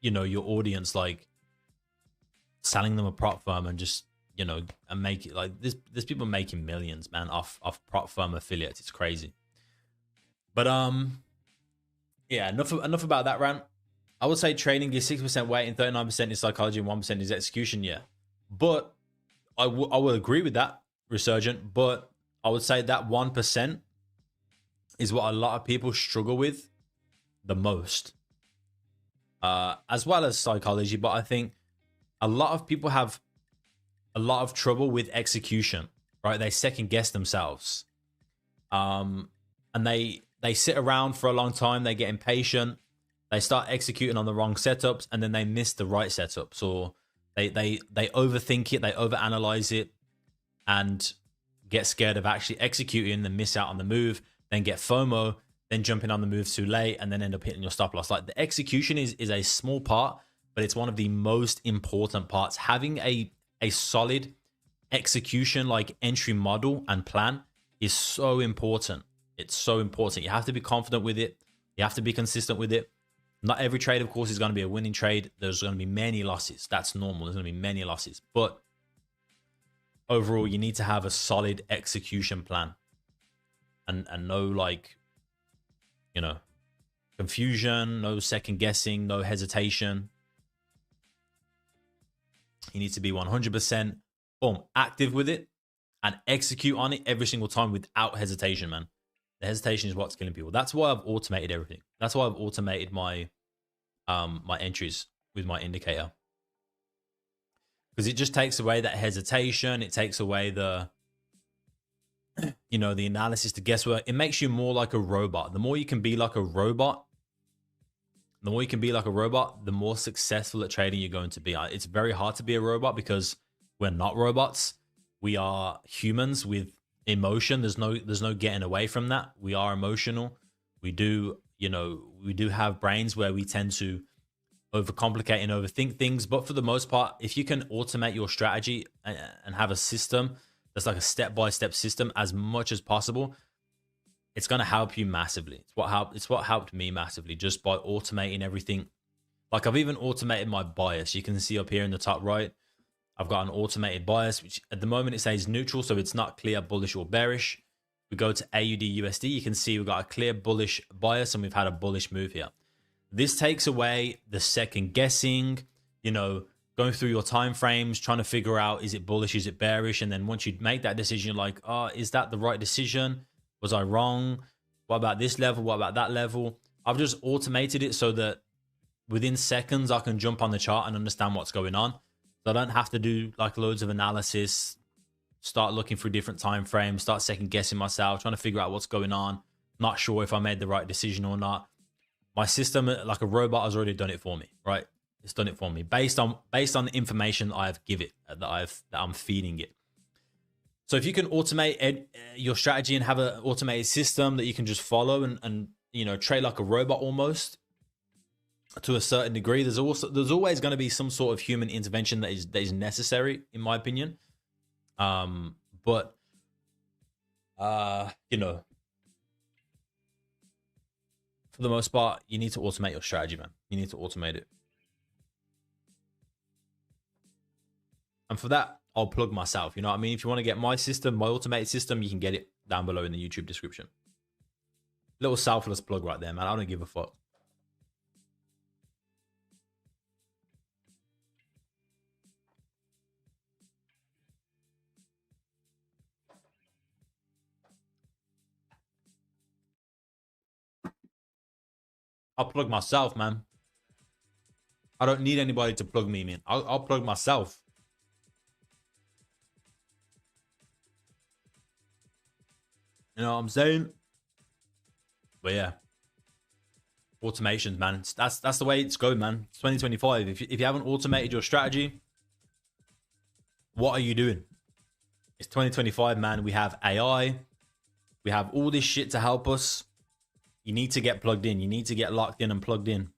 you know, your audience, like selling them a prop firm and just, you know, and make it like there's people making millions, man, off prop firm affiliates. It's crazy. But yeah, enough about that rant. I would say trading is 6% weight and 39% is psychology and 1% is execution. Yeah, but I will agree with that, Resurgent. But I would say that 1% is what a lot of people struggle with the most, as well as psychology. But I think a lot of people have a lot of trouble with execution. right? They second guess themselves. And they sit around for a long time. They get impatient. They start executing on the wrong setups, and then they miss the right setups, or they overthink it, they overanalyze it, and get scared of actually executing, then miss out on the move, then get FOMO, then jumping on the move too late, and then end up hitting your stop loss. Like, the execution is a small part, but it's one of the most important parts. Having a solid execution, like entry model and plan, is so important. It's so important. You have to be confident with it. You have to be consistent with it. Not every trade, of course, is going to be a winning trade. There's going to be many losses. That's normal. There's going to be many losses. But overall, you need to have a solid execution plan. And no, like, you know, confusion, no second guessing, no hesitation. You need to be 100% boom, active with it and execute on it every single time without hesitation, man. The hesitation is what's killing people. That's why I've automated everything. That's why I've automated my my entries with my indicator, because it just takes away that hesitation. It takes away the, you know, the analysis, the guesswork. It makes you more like a robot. The more you can be like a robot, the more successful at trading you're going to be. It's very hard to be a robot because we're not robots. We are humans with emotion. There's no getting away from that. We are emotional. We do have brains where we tend to overcomplicate and overthink things. But for the most part, if you can automate your strategy and have a system that's like a step-by-step system as much as possible, it's going to help you massively. It's what helped me massively, just by automating everything. Like, I've even automated my bias. You can see up here in the top right, I've got an automated bias, which at the moment it says neutral, so it's not clear bullish or bearish. We go to AUD USD, you can see we've got a clear bullish bias and we've had a bullish move here. This takes away the second guessing, you know, going through your time frames, trying to figure out, is it bullish, is it bearish? And then once you make that decision, you're like, oh, is that the right decision? Was I wrong? What about this level? What about that level? I've just automated it so that within seconds I can jump on the chart and understand what's going on. So I don't have to do like loads of analysis, start looking through different time frames, start second guessing myself, trying to figure out what's going on. Not sure if I made the right decision or not. My system, like a robot, has already done it for me, right? It's done it for me based on the information I've given it, that I'm feeding it. So if you can automate your strategy and have an automated system that you can just follow and you know, trade like a robot almost, to a certain degree, there's always going to be some sort of human intervention that is necessary, in my opinion. But you know, for the most part, you need to automate your strategy, man. You need to automate it. And for that, I'll plug myself. You know what I mean? If you want to get my system, my automated system, you can get it down below in the YouTube description. Little selfless plug right there, man. I don't give a fuck. I'll plug myself, man. I don't need anybody to plug me, man. I'll plug myself. You know what I'm saying? But yeah, automations, man. That's the way it's going, man. It's 2025. If you haven't automated your strategy, what are you doing? It's 2025, man. We have AI. We have all this shit to help us. You need to get plugged in. You need to get locked in and plugged in.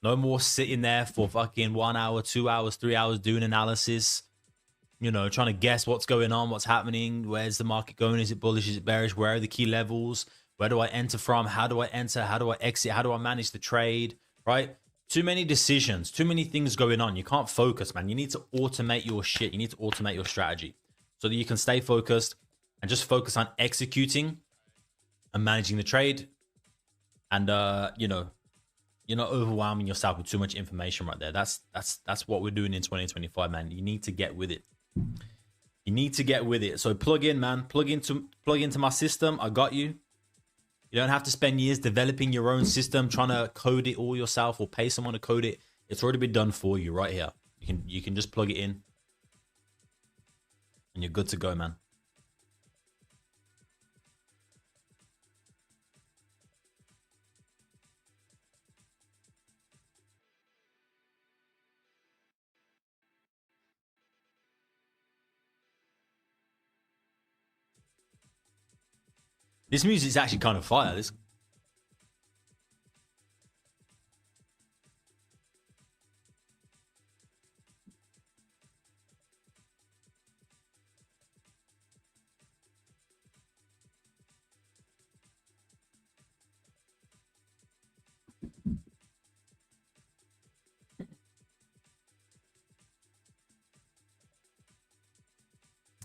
No more sitting there for fucking 1 hour, 2 hours, 3 hours doing analysis. You know, trying to guess what's going on, what's happening. Where's the market going? Is it bullish? Is it bearish? Where are the key levels? Where do I enter from? How do I enter? How do I exit? How do I manage the trade? Right? Too many decisions. Too many things going on. You can't focus, man. You need to automate your shit. You need to automate your strategy so that you can stay focused and just focus on executing and managing the trade. And you know, you're not overwhelming yourself with too much information right there. That's what we're doing in 2025, man. You need to get with it. You need to get with it. So plug in, man. Plug into my system. I got you. You don't have to spend years developing your own system, trying to code it all yourself or pay someone to code it. It's already been done for you right here. You can just plug it in and you're good to go, man. This music's actually kind of fire. This.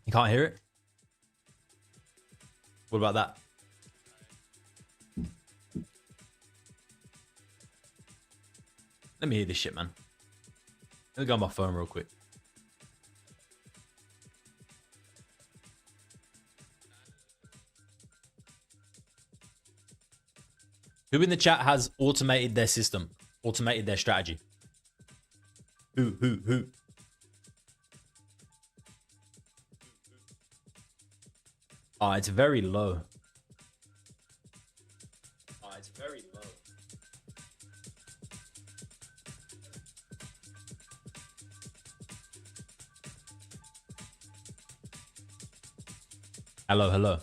You can't hear it? What about that? Let me hear this shit, man. Let me go on my phone real quick. Who in the chat has automated their system? Automated their strategy? Who? Oh, it's very low. Hello.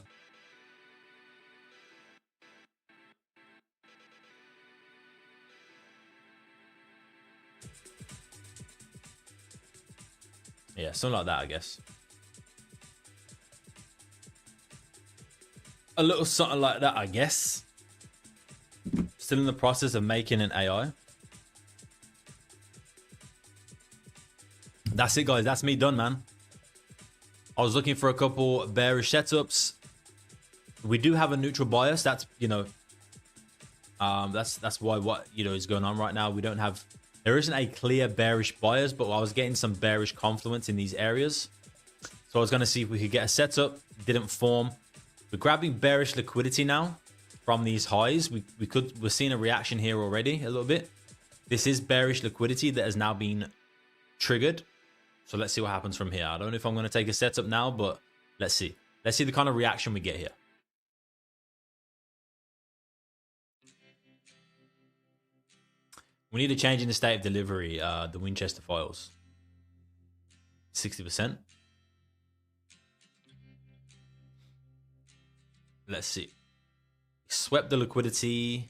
Yeah, something like that, I guess. A little something like that, I guess. Still in the process of making an AI. That's it, guys. That's me done, man. I was looking for a couple bearish setups. We do have a neutral bias. That's, you know, that's why what, you know, is going on right now. We don't have, there isn't a clear bearish bias, but I was getting some bearish confluence in these areas. So I was going to see if we could get a setup. Didn't form. We're grabbing bearish liquidity now from these highs. We're seeing a reaction here already a little bit. This is bearish liquidity that has now been triggered. So let's see what happens from here. I don't know if I'm going to take a setup now, but let's see. Let's see the kind of reaction we get here. We need a change in the state of delivery, the Winchester files. 60%. Let's see. Swept the liquidity.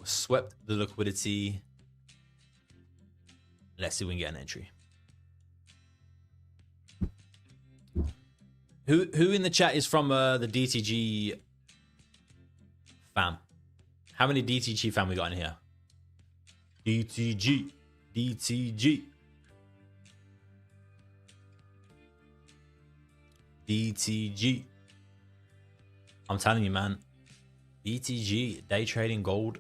Swept the liquidity. Let's see if we can get an entry. Who in the chat is from the DTG fam? How many DTG fam we got in here? DTG. I'm telling you, man. DTG, day trading gold.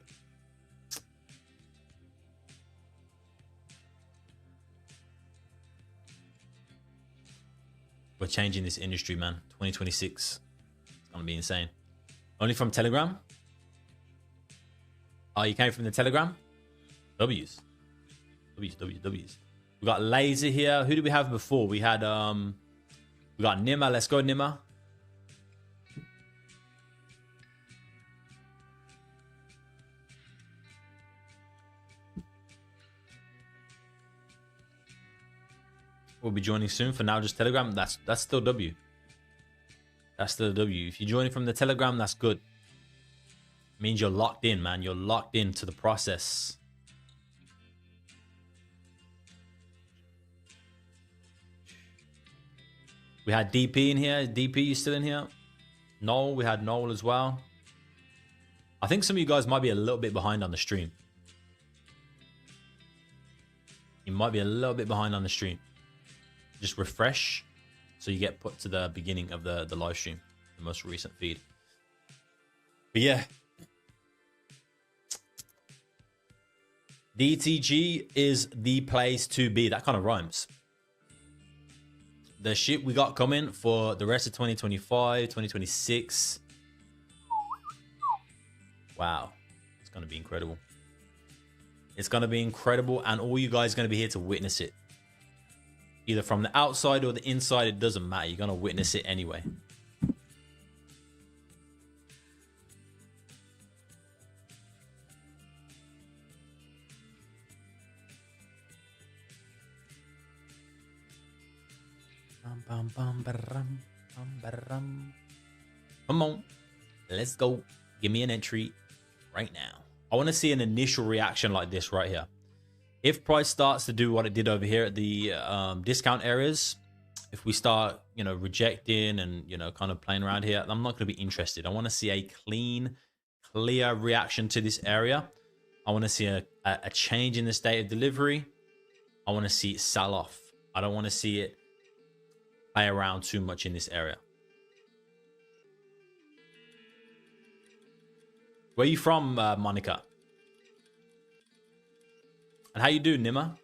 We're changing this industry, man. 2026. It's gonna be insane. Only from Telegram? Oh, you came from the Telegram? W's. We got Laser here. Who did we have before? We had we got Nima. Let's go, Nima. We'll be joining soon. For now, just Telegram. That's still W. That's still W. If you're joining from the Telegram, that's good. It means you're locked in, man. You're locked into the process. We had DP in here. DP, you still in here? Noel, we had Noel as well. I think some of you guys might be a little bit behind on the stream. You might be a little bit behind on the stream. Just refresh so you get put to the beginning of the live stream, the most recent feed. But yeah, DTG is the place to be. That kind of rhymes. The shit we got coming for the rest of 2025, 2026. Wow, it's gonna be incredible. It's gonna be incredible, and all you guys are gonna be here to witness it. Either from the outside or the inside, it doesn't matter. You're going to witness it anyway. Come on, let's go. Give me an entry right now. I want to see an initial reaction like this right here. If price starts to do what it did over here at the discount areas, if we start, you know, rejecting and, you know, kind of playing around here, I'm not going to be interested. I want to see a clean, clear reaction to this area. I want to see a change in the state of delivery. I want to see it sell off. I don't want to see it play around too much in this area. Where you from, Monica? And how you doing, Nima?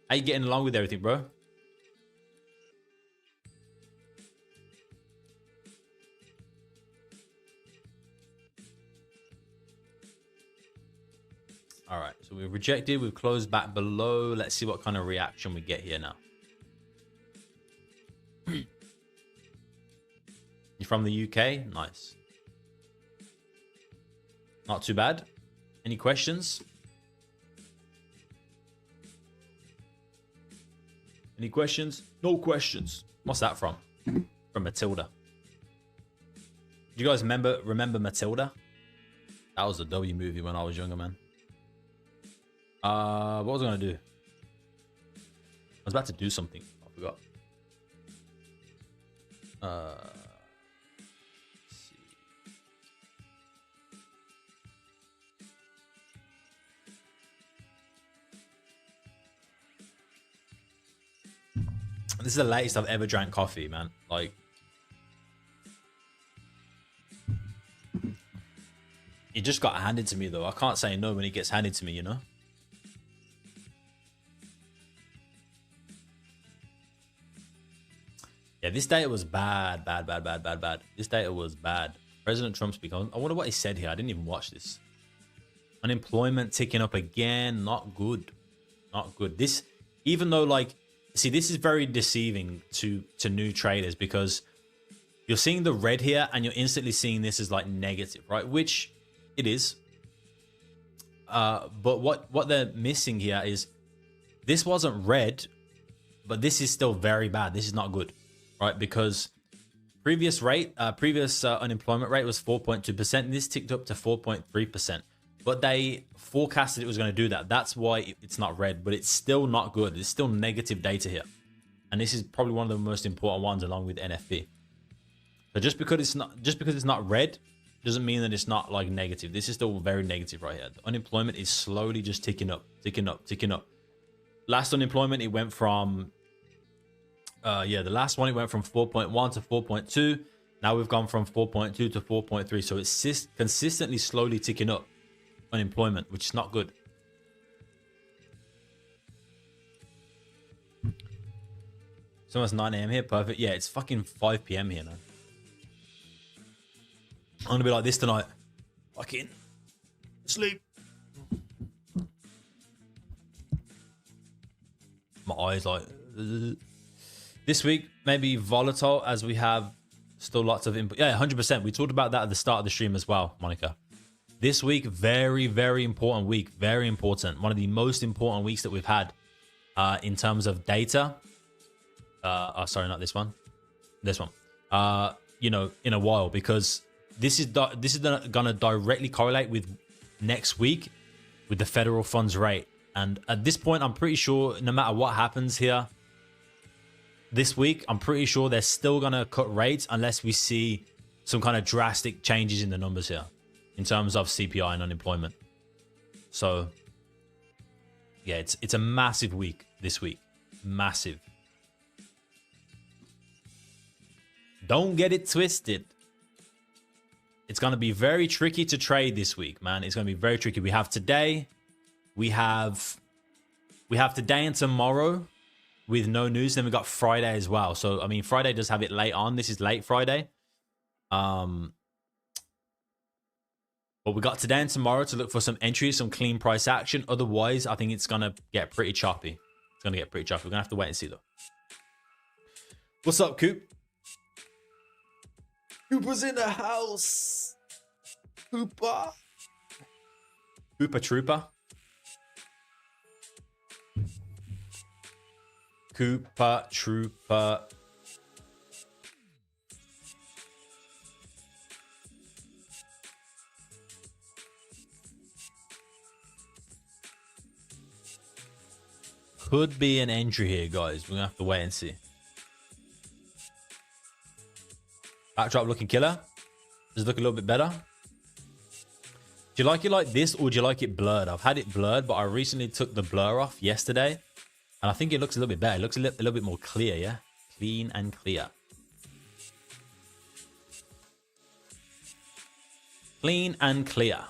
How you getting along with everything, bro? All right, so we've rejected. We've closed back below. Let's see what kind of reaction we get here now. You from the UK? Nice. Not too bad. Any questions? Any questions? No questions. What's that from? From Matilda. Do you guys remember Matilda? That was a W movie when I was younger, man. What was I gonna do? I was about to do something. I forgot. Let's see. This is the latest I've ever drank coffee, man. Like, it just got handed to me, though. I can't say no when it gets handed to me, you know? Yeah, this data was bad. This data was bad. President Trump speaking. I wonder what he said here. I didn't even watch this. Unemployment ticking up again. Not good. Not good. This, even though, like, see, this is very deceiving to new traders because you're seeing the red here and you're instantly seeing this as like negative, right? Which it is. But what they're missing here is this wasn't red, but this is still very bad. This is not good, right? Because previous unemployment rate was 4.2%. And this ticked up to 4.3%. But they forecasted it was going to do that. That's why it's not red, but it's still not good. It's still negative data here. And this is probably one of the most important ones along with NFP. So just because it's not red doesn't mean that it's not like negative. This is still very negative right here. The unemployment is slowly just ticking up. Last unemployment, it went from the last one, it went from 4.1 to 4.2. Now we've gone from 4.2 to 4.3. So it's consistently slowly ticking up unemployment, which is not good. It's almost 9 a.m. here. Perfect. Yeah, it's fucking 5 p.m. here, man. I'm gonna be like this tonight. Fucking sleep. My eyes like this week maybe volatile as we have still lots of input. Yeah, 100%. We talked about that at the start of the stream as well, Monica. This week, very, very important week. Very important. One of the most important weeks that we've had in terms of data. Sorry, not this one. This one. You know, in a while, because this is gonna directly correlate with next week with the federal funds rate. And at this point, I'm pretty sure no matter what happens here this week, I'm pretty sure they're still gonna cut rates unless we see some kind of drastic changes in the numbers here in terms of CPI and unemployment. So yeah, it's a massive week this week. Massive. Don't get it twisted. It's going to be very tricky to trade this week, man. It's going to be very tricky. We have today. We have today and tomorrow with no news. Then we got Friday as well. So, I mean, Friday does have it late on. This is late Friday. But we got today and tomorrow to look for some entries, some clean price action. Otherwise, I think it's going to get pretty choppy. It's going to get pretty choppy. We're going to have to wait and see, though. What's up, Coop? Cooper's in the house. Cooper. Cooper Trooper. Cooper Trooper. could be an entry here, guys. We're gonna have to wait and see. Backdrop looking killer. Does it look a little bit better? Do you like it like this, or do you like it blurred? I've had it blurred, but I recently took the blur off yesterday, and I think it looks a little bit better. It looks a little bit more clear, yeah? Clean and clear. Clean and clear.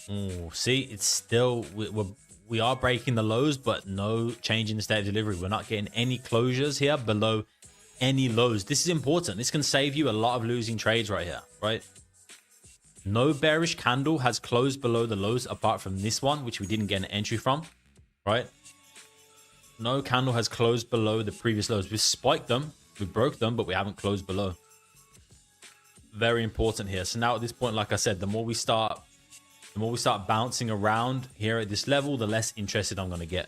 Oh, see, it's still, we are breaking the lows, but no change in the state of delivery. We're not getting any closures here below any lows. This is important. This can save you a lot of losing trades right here, right? No bearish candle has closed below the lows apart from this one, which we didn't get an entry from, right? No candle has closed below the previous lows. We spiked them, we broke them, but we haven't closed below. Very important here. So now at this point, like I said, the more we start bouncing around here at this level, the less interested I'm going to get.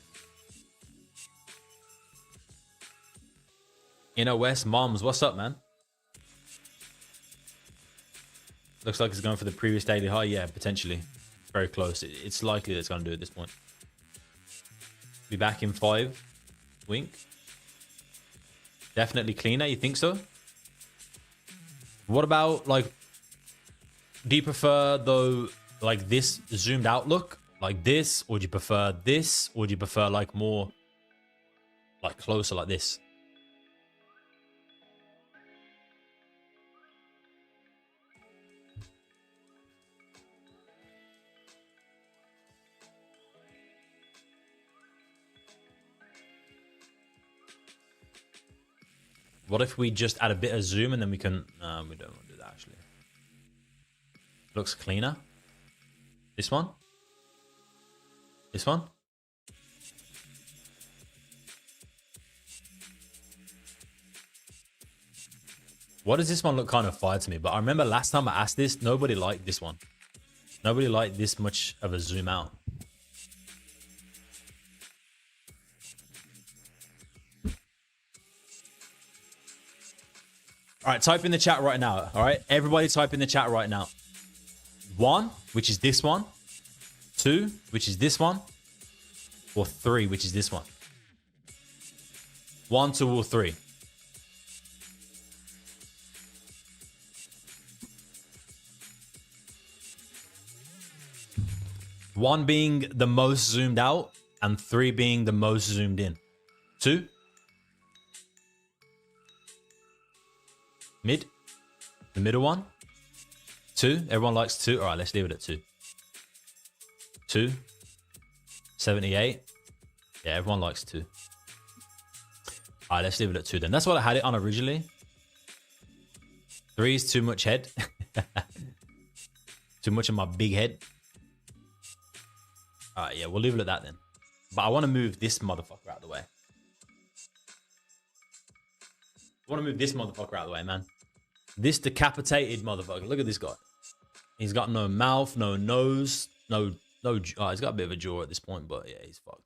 Inner West Moms, what's up, man? Looks like it's going for the previous daily high. Yeah, potentially. Very close. It's likely that it's going to do at this point. Be back in 5. Wink. Definitely cleaner. You think so? What about, like, do you prefer, though, like this zoomed out look? Like this? Or do you prefer this? Or do you prefer, like, more, like, closer like this? What if we just add a bit of zoom and then we can... we don't want to do that, actually. Looks cleaner. This one? This one? What does this one look kind of fire to me? But I remember last time I asked this, nobody liked this one. Nobody liked this much of a zoom out. All right, type in the chat right now. All right, everybody type in the chat right now. 1, which is this one. 2, which is this one. Or 3, which is this one. 1, 2, or 3. One being the most zoomed out and 3 being the most zoomed in. 2. Mid. The middle one. 2. Everyone likes 2. All right, let's leave it at 2. 2. 78. Yeah, everyone likes 2. All right, let's leave it at 2 then. That's what I had it on originally. 3 is too much head. Too much of my big head. All right, yeah, we'll leave it at that then. But I want to move this motherfucker out of the way. I want to move this motherfucker out of the way, man. This decapitated motherfucker. Look at this guy. He's got no mouth, no nose, no. Oh, he's got a bit of a jaw at this point, but yeah, he's fucked.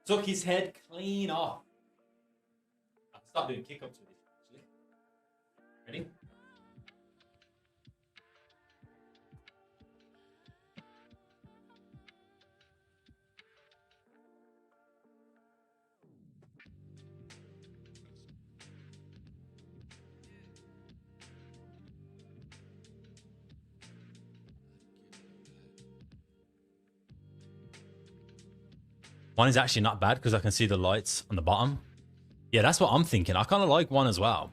Took his head clean off. I can start doing kick-ups with this, actually. Ready? One is actually not bad because I can see the lights on the bottom. Yeah, that's what I'm thinking. I kind of like 1 as well.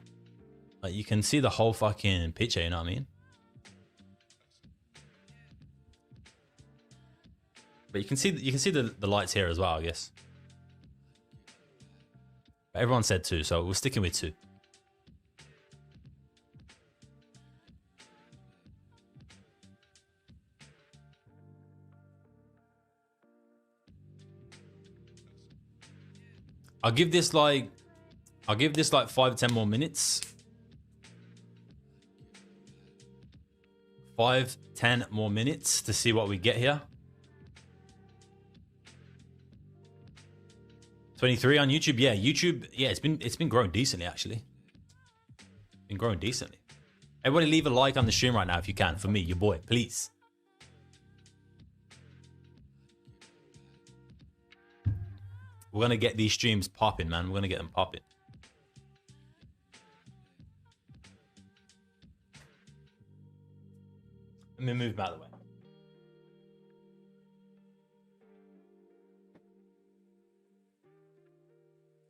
Like, you can see the whole fucking picture, you know what I mean? But you can see the lights here as well, I guess. But everyone said 2, so we're sticking with 2. I'll give this like 5-10 more minutes. 5-10 more minutes to see what we get here. 23 on YouTube. Yeah, YouTube. Yeah, it's been growing decently actually. Been growing decently. Everybody leave a like on the stream right now if you can. For me, your boy, please. We're gonna get these streams popping, man. We're gonna get them popping. Let me move him out of the way.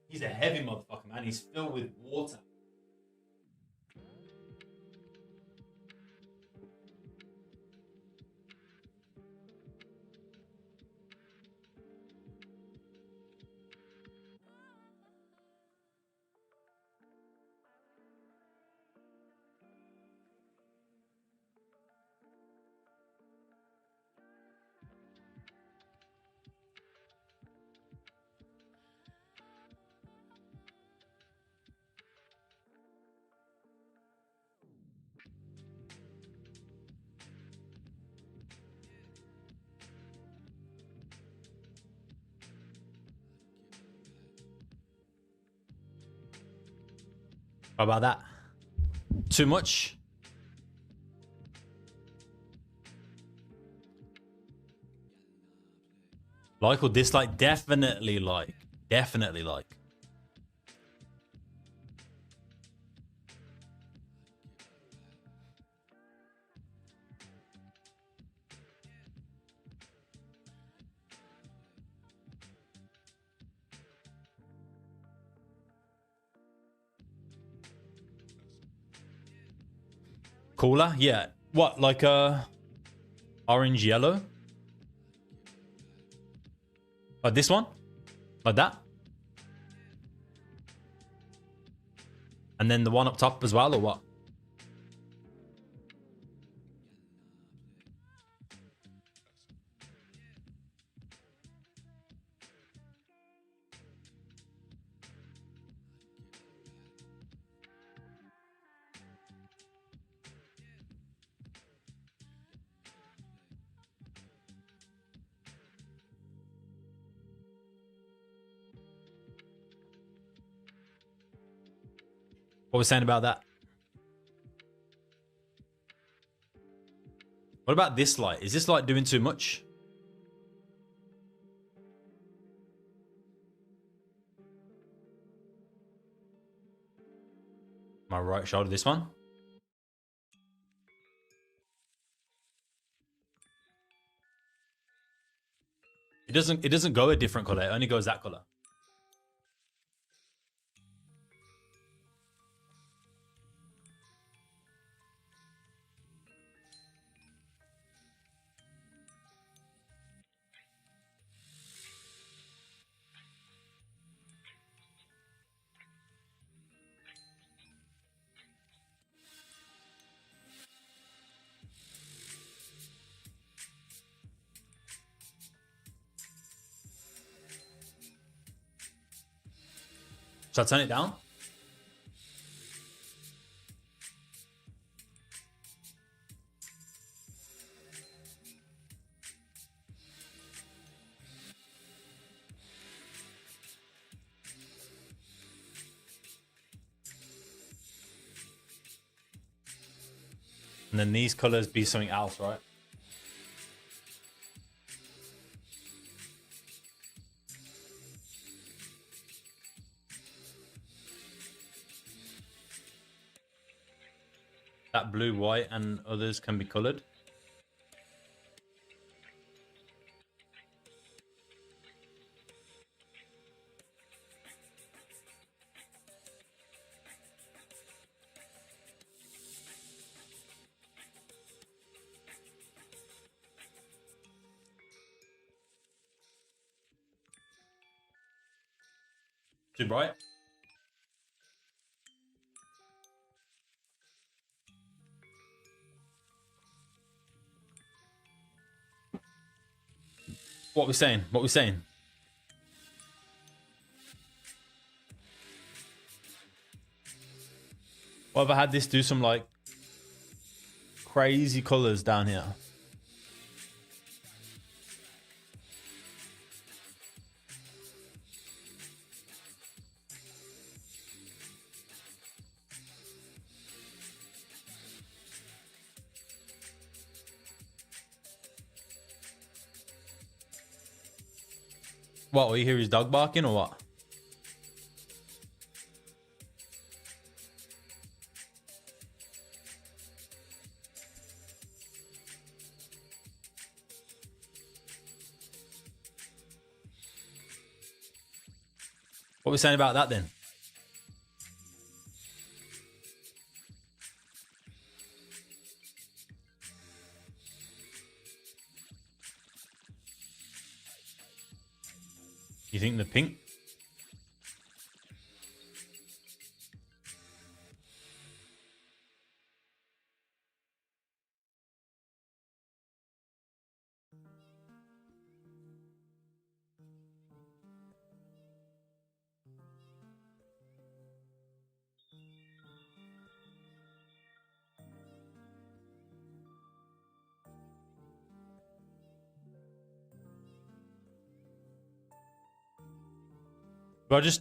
He's a heavy motherfucker, man. He's filled with water. How about that? Too much? Like or dislike? Definitely like. Definitely like. Cooler? Yeah. What, like orange yellow? Like this one? Like that? And then the one up top as well, or what? What was saying about that? What about this light? Is this light doing too much? My right shoulder, this one? It doesn't go a different color, it only goes that color. Should I turn it down? And then these colors be something else, right? That blue, white, and others can be colored. Too bright? What we're saying? What we're saying? What if I had this do some like crazy colors down here? What, will you hear his dog barking or what? What are we saying about that then? You think the pink?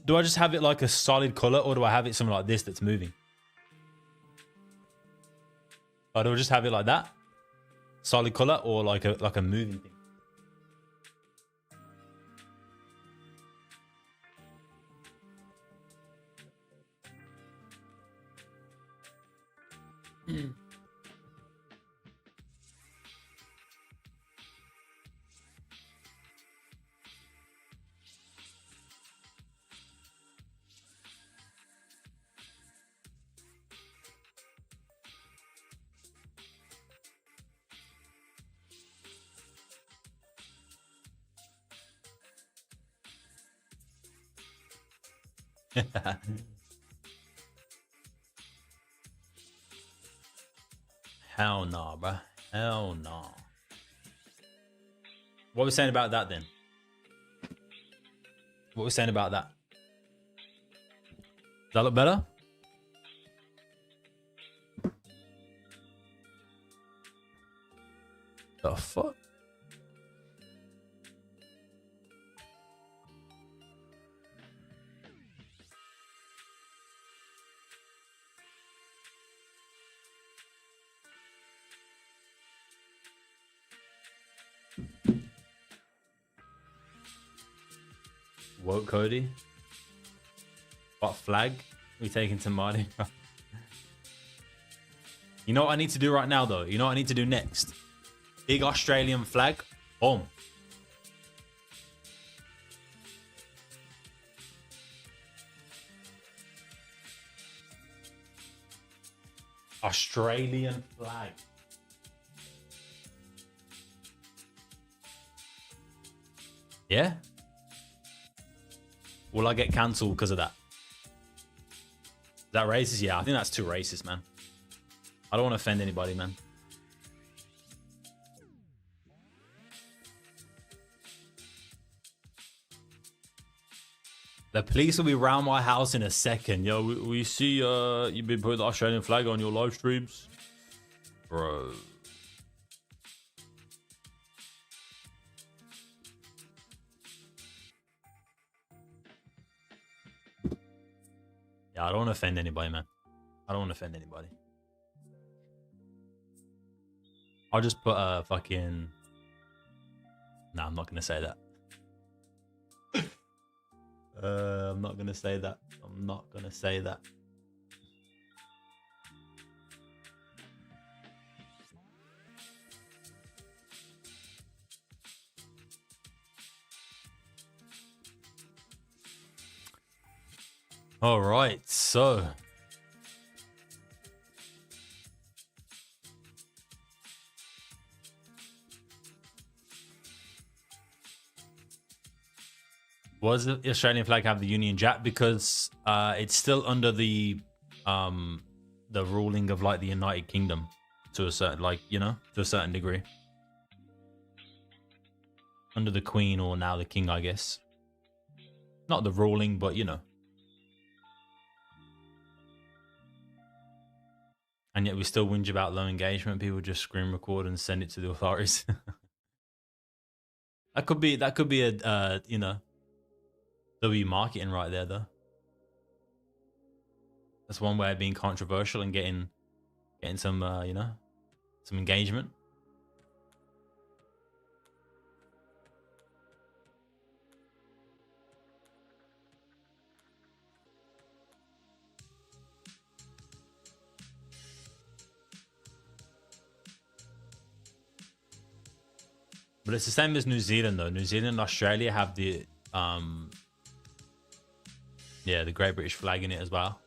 Do I just have it like a solid color, or do I have it something like this that's moving? Or do I just have it like that? Solid color, or like a moving thing? Hell nah, bro. Hell nah. What are we saying about that then? What are we saying about that? Does that look better? The fuck? Woke Cody. What flag? We taking to Marty? You know what I need to do right now though? You know what I need to do next? Big Australian flag. Boom. Australian flag. Yeah? Will I get cancelled because of that? Is that racist? Yeah, I think that's too racist, man. I don't want to offend anybody, man. The police will be around my house in a second. Yo, we see you've been putting the Australian flag on your live streams. Bro. Yeah, I don't want to offend anybody, man. I don't want to offend anybody. I'll just put a fucking... Nah, I'm not going to say that. I'm not going to say that. I'm not going to say that. All right, so... Was the Australian flag have the Union Jack? Because it's still under the ruling of like the United Kingdom to a certain, like, you know, to a certain degree. Under the Queen, or now the King, I guess. Not the ruling, but you know. And yet we still whinge about low engagement. People just screen record and send it to the authorities. that could be a you know, W marketing right there though. That's one way of being controversial and getting some you know, some engagement. but it's the same as New Zealand though. New Zealand and Australia have the the Great British flag in it as well,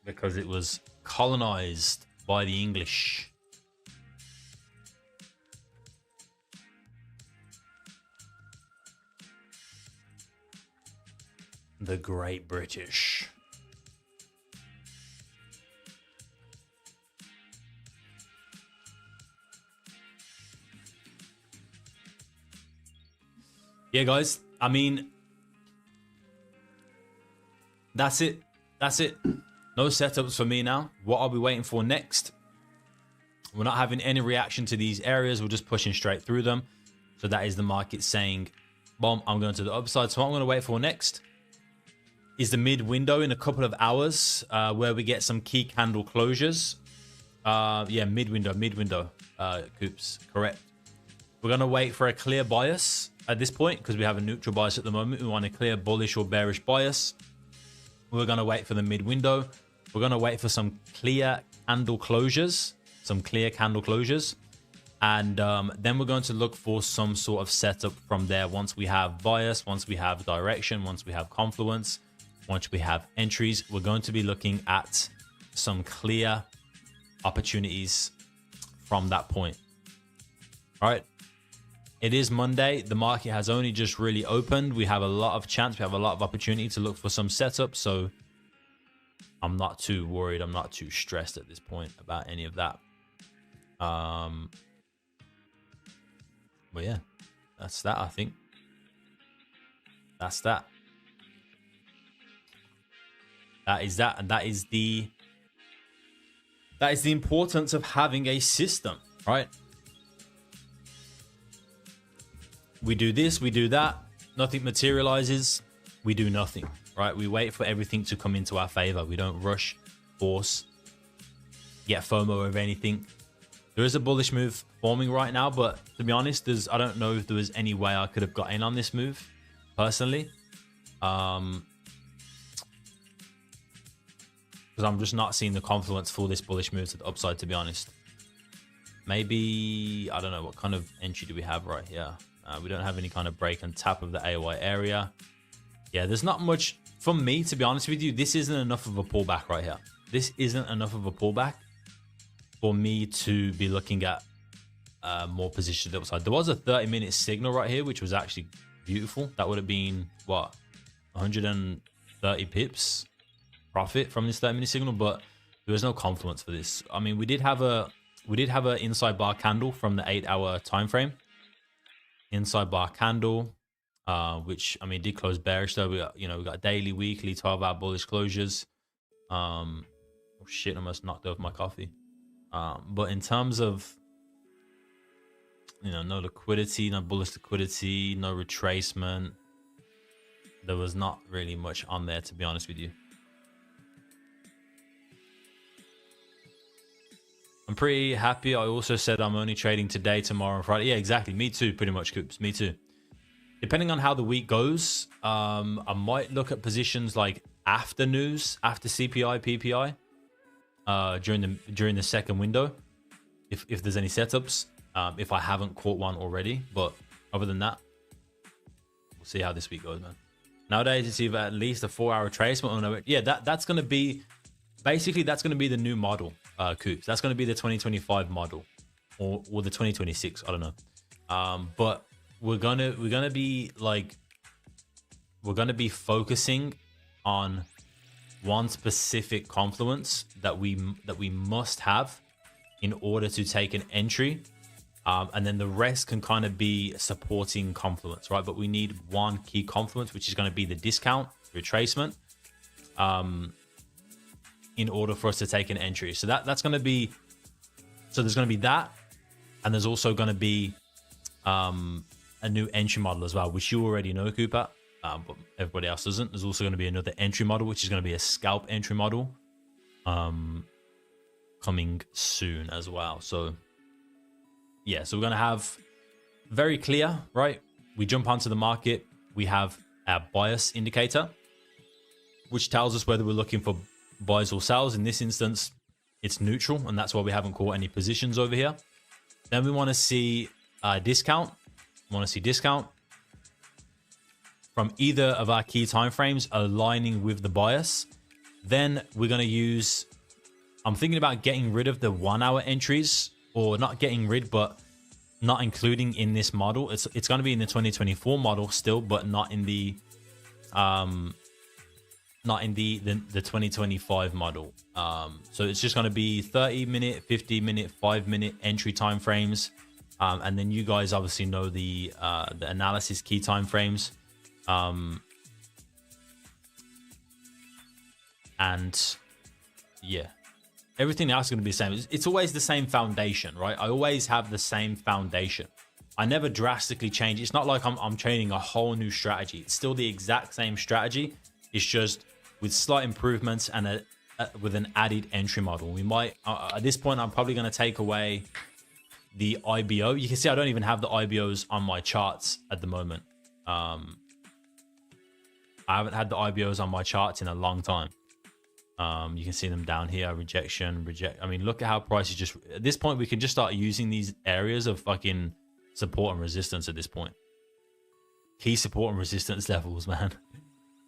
because it was colonized by the English. The Great British. Yeah, guys. I mean, that's it. That's it. No setups for me now. What are we waiting for next? We're not having any reaction to these areas. We're just pushing straight through them. So that is the market saying, boom, I'm going to the upside. So what I'm going to wait for next is the mid window in a couple of hours, where we get some key candle closures. Yeah, mid window, Coops, correct. We're going to wait for a clear bias at this point because we have a neutral bias at the moment. We want a clear bullish or bearish bias. We're going to wait for the mid window. We're going to wait for some clear candle closures, and then we're going to look for some sort of setup from there. Once we have bias, once we have direction, once we have confluence, once we have entries, we're going to be looking at some clear opportunities from that point. All right. It is Monday. The market has only just really opened. We have a lot of chance. We have a lot of opportunity to look for some setup. So I'm not too worried. I'm not too stressed at this point about any of that. But yeah, that's that. I think that's that. That is that, and that is the importance of having a system, right? We do this, we do that, nothing materializes, we do nothing, right? We wait for everything to come into our favor. We don't rush, force, get FOMO over anything. There is a bullish move forming right now, but to be honest, I don't know if there was any way I could have got in on this move personally. Because I'm just not seeing the confluence for this bullish move to the upside, to be honest. Maybe, I don't know, what kind of entry do we have right here? We don't have any kind of break and tap of the AY area. Yeah, there's not much for me, to be honest with you. This isn't enough of a pullback right here. This isn't enough of a pullback for me to be looking at more position to the upside. There was a 30-minute signal right here, which was actually beautiful. That would have been, what, 130 pips profit from this 30-minute signal, but there was no confluence for this. I mean, we did have a inside bar candle from the 8-hour time frame. Inside bar candle, which, I mean, did close bearish though. We got daily, weekly, 12-hour bullish closures. Oh shit, I almost knocked over my coffee. But in terms of, no liquidity, no bullish liquidity, no retracement, there was not really much on there, to be honest with you. I'm pretty happy. I also said I'm only trading today, tomorrow, and Friday. Yeah, exactly. Me too, pretty much, Coops. Me too. Depending on how the week goes, I might look at positions like after news, after CPI, PPI, during the second window, if there's any setups, if I haven't caught one already. But other than that, we'll see how this week goes, man. Nowadays, it's either at least a 4-hour retracement or no. Yeah, that's going to be, basically, that's going to be the new model. Coops. That's going to be the 2025 model, or the 2026. I don't know. But we're gonna be focusing on one specific confluence that we must have in order to take an entry, and then the rest can kind of be supporting confluence, right? But we need one key confluence, which is going to be the discount retracement. In order for us to take an entry. So that's going to be, so there's going to be that. And there's also going to be a new entry model as well, which you already know, Cooper, but everybody else doesn't. There's also going to be another entry model, which is going to be a scalp entry model coming soon as well. So yeah, so we're going to have very clear, right? We jump onto the market. We have our bias indicator, which tells us whether we're looking for buys or sells. In this instance, it's neutral, and that's why we haven't caught any positions over here. Then we want to see discount. We want to see discount from either of our key timeframes aligning with the bias. Then we're going to use, I'm thinking about getting rid of the 1 hour entries, or not getting rid, but not including in this model. It's going to be in the 2024 model still, but not in the the 2025 model. So it's just going to be 30-minute, 50-minute, 5-minute entry timeframes. And then you guys obviously know the analysis key timeframes. And yeah, everything else is going to be the same. It's always the same foundation, right? I always have the same foundation. I never drastically change. It's not like I'm training a whole new strategy. It's still the exact same strategy. It's just with slight improvements and with an added entry model. We might, at this point, I'm probably going to take away the IBO. You can see I don't even have the IBOs on my charts at the moment. I haven't had the IBOs on my charts in a long time. You can see them down here. Rejection, reject. I mean, look at how price is just, at this point, we can just start using these areas of fucking support and resistance at this point. Key support and resistance levels, man.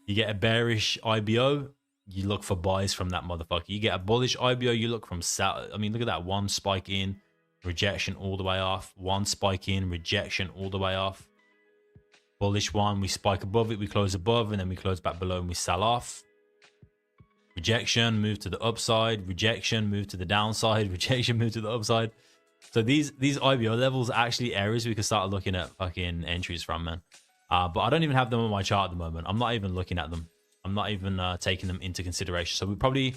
You get a bearish IBO, you look for buys from that motherfucker. You get a bullish IBO, you look from sell. I mean, look at that. One spike in, rejection all the way off. One spike in, rejection all the way off. Bullish one, we spike above it, we close above, and then we close back below and we sell off. Rejection, move to the upside. Rejection, move to the downside. Rejection, move to the upside. So these IBO levels are actually areas we can start looking at fucking entries from, man. But I don't even have them on my chart at the moment. I'm not even looking at them. I'm not even taking them into consideration. So we probably,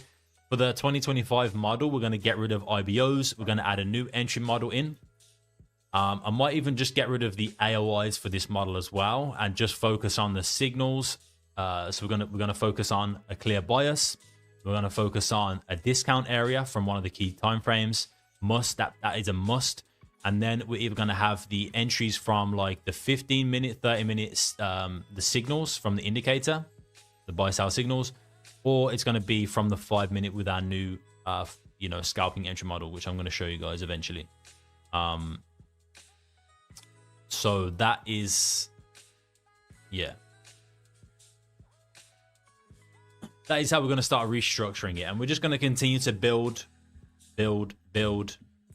for the 2025 model, we're going to get rid of IBOs. We're going to add a new entry model in. I might even just get rid of the AOIs for this model as well, and just focus on the signals. So we're gonna focus on a clear bias. We're going to focus on a discount area from one of the key timeframes. That is a must. And then we're either going to have the entries from like the 15-minute, 30 minutes, the signals from the indicator, the buy sell signals, or it's going to be from the 5-minute with our new, scalping entry model, which I'm going to show you guys eventually. So that is, yeah. That is how we're going to start restructuring it. And we're just going to continue to build. We're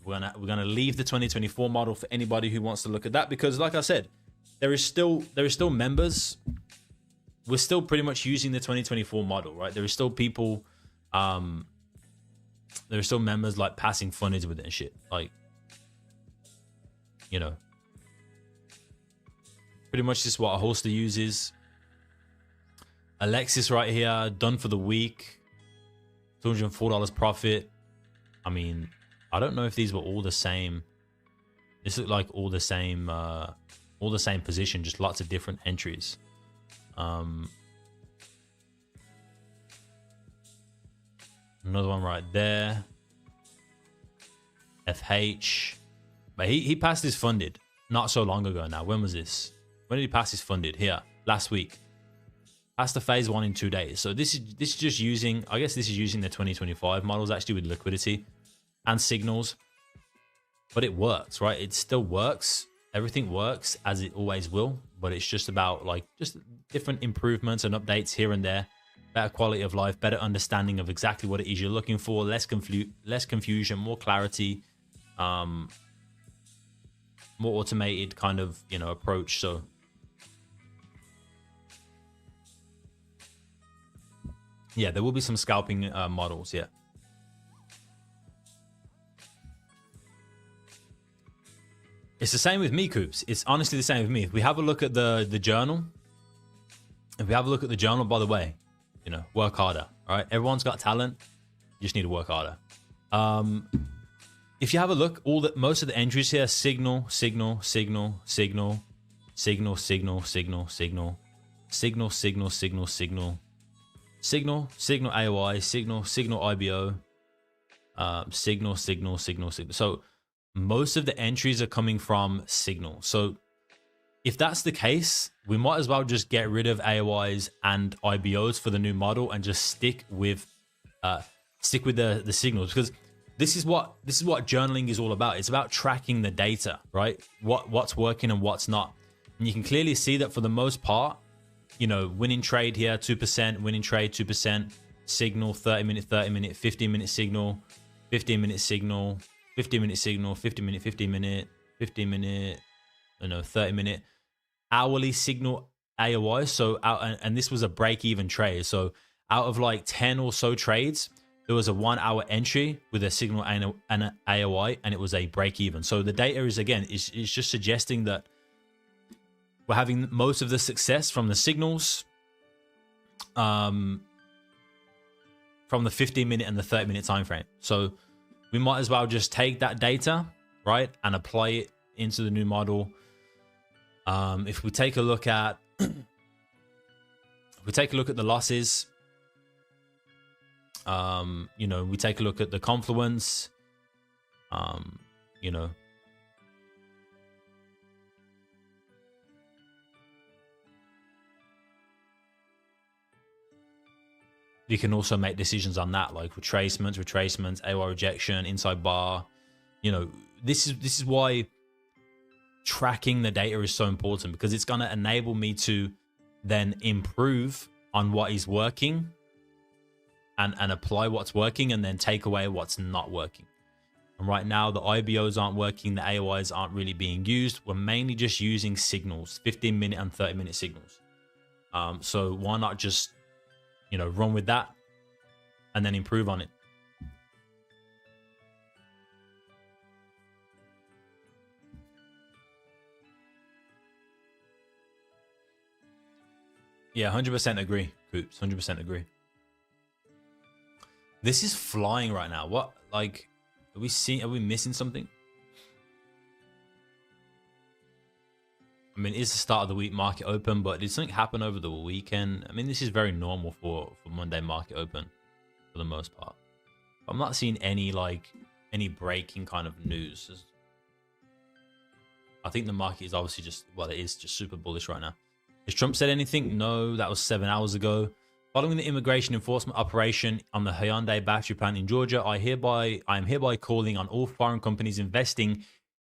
gonna leave the 2024 model for anybody who wants to look at that, because like I said, there is still members. We're still pretty much using the 2024 model, right? There is still people, there are still members like passing funnies with it and shit. Like, pretty much this is what a holster uses. Alexis right here, done for the week, $204 profit. I mean, I don't know if these were all the same. This looked like all the same position, just lots of different entries. Another one right there. FH. But he passed his funded not so long ago now. When was this? When did he pass his funded? Here, last week. Passed the phase 1 in 2 days. So this is just using, I guess this is using the 2025 models actually with liquidity and signals, but it works, right? It still works. Everything works as it always will, but it's just about like just different improvements and updates here and there, better quality of life, better understanding of exactly what it is you're looking for, less confusion, more clarity, more automated kind of, approach. So yeah, there will be some scalping models. Yeah. It's the same with me, Coops. It's honestly the same with me. If we have a look at the journal, by the way, work harder. All right, everyone's got talent. You just need to work harder. If you have a look, most of the entries here: signal, signal, signal, signal, signal, signal, signal, signal, signal, signal, signal, signal, signal, signal AOI, signal, signal IBO, signal, signal, signal, signal. So most of the entries are coming from signal. So if that's the case, we might as well just get rid of AOIs and IBOs for the new model and just stick with the signals, because this is what journaling is all about. It's about tracking the data, right? What's working and what's not. And you can clearly see that for the most part, you know, winning trade here 2%, winning trade 2%, signal 30-minute, 30-minute, 15-minute signal, 15-minute signal, 15-minute signal, 50-minute, 15-minute, 15-minute, 30-minute, hourly signal AOI. So and this was a break-even trade. So out of like 10 or so trades, there was a 1 hour entry with a signal and an AOI, and it was a break even. So the data is, again, is just suggesting that we're having most of the success from the signals, from the 15-minute and the 30-minute time frame. So we might as well just take that data, right, and apply it into the new model. If we take a look at, the losses, you know, we take a look at the confluence, you know, you can also make decisions on that, like retracements, AOI rejection, inside bar. You know, this is why tracking the data is so important, because it's going to enable me to then improve on what is working and apply what's working, and then take away what's not working. And right now, the IBOs aren't working. The AOIs aren't really being used. We're mainly just using signals, 15-minute and 30-minute signals. So why not just, you know, run with that and then improve on it? Yeah, 100% agree, Coops. 100% agree. This is flying right now. What, like, are we missing something? I mean, it's the start of the week market open, but did something happen over the weekend? I mean, this is very normal for Monday market open for the most part. I'm not seeing any breaking kind of news. I think the market is obviously just, well, it is just super bullish right now. Has Trump said anything? No, that was 7 hours ago. Following the immigration enforcement operation on the Hyundai battery plant in Georgia, I am hereby calling on all foreign companies investing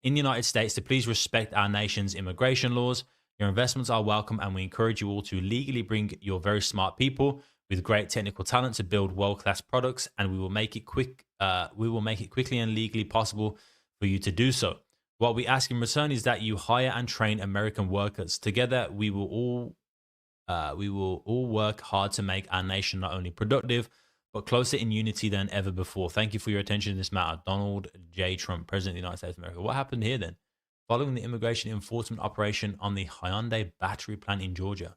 in the United States to please respect our nation's immigration laws. Your investments are welcome, and we encourage you all to legally bring your very smart people with great technical talent to build world-class products, and we will make it quick. We will make it quickly and legally possible for you to do so. What we ask in return is that you hire and train American workers. Together, we will all work hard to make our nation not only productive, but closer in unity than ever before. Thank you for your attention in this matter. Donald J. Trump, President of the United States of America. What happened here then? Following the immigration enforcement operation on the Hyundai battery plant in Georgia.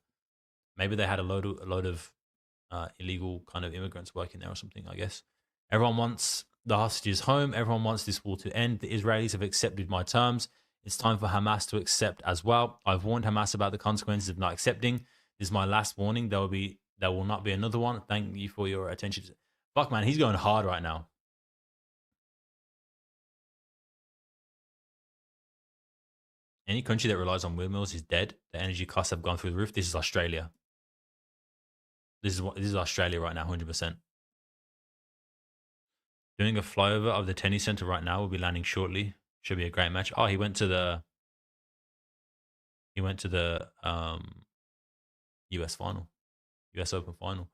Maybe they had a load of illegal kind of immigrants working there or something, I guess. Everyone wants the hostages home. Everyone wants this war to end. The Israelis have accepted my terms. It's time for Hamas to accept as well. I've warned Hamas about the consequences of not accepting. This is my last warning. There will not be another one. Thank you for your attention. Fuck, man, he's going hard right now. Any country that relies on windmills is dead. The energy costs have gone through the roof. This is Australia. This is Australia right now, 100%. Doing a flyover of the tennis center right now. Will be landing shortly. Should be a great match. Oh, he went to the US final, US Open final.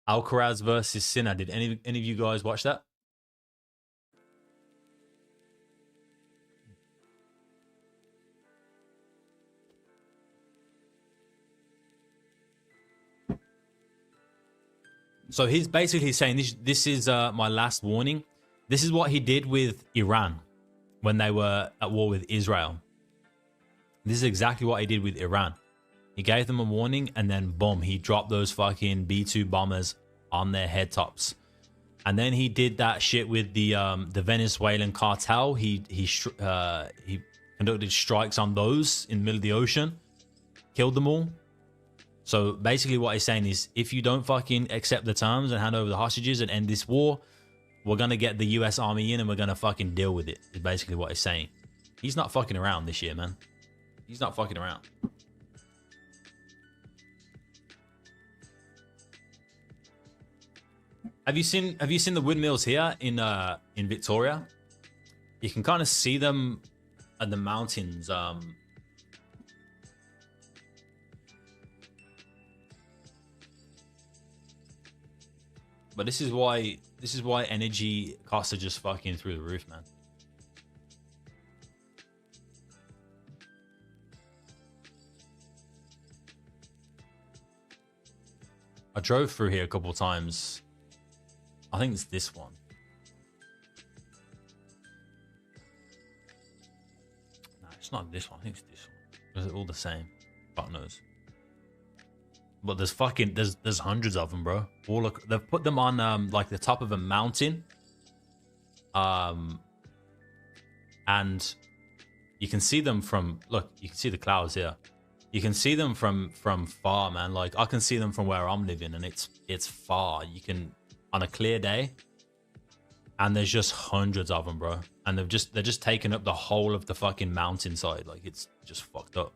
Alcaraz versus Sinner. Did any of you guys watch that? So he's basically saying this is my last warning. This is what he did with Iran when they were at war with Israel. This is exactly what he did with Iran. He gave them a warning, and then boom, he dropped those fucking B-2 bombers on their head tops. And then he did that shit with the Venezuelan cartel. He conducted strikes on those in the middle of the ocean, killed them all. So basically what he's saying is, if you don't fucking accept the terms and hand over the hostages and end this war, we're going to get the US Army in and we're going to fucking deal with it, is basically what he's saying. He's not fucking around this year, man. He's not fucking around. Have you seen the windmills here in Victoria? You can kind of see them at the mountains. But this is why energy costs are just fucking through the roof, man. I drove through here a couple of times. I think it's this one. No, it's not this one. I think it's this one. They're all the same. Fuck knows. But there's fucking there's hundreds of them, bro. They've put them on like the top of a mountain. And you can see them from, look, you can see the clouds here. You can see them from far, man. Like I can see them from where I'm living, and it's far. You can, on a clear day, and there's just hundreds of them, bro. And they're just taking up the whole of the fucking mountainside. Like it's just fucked up.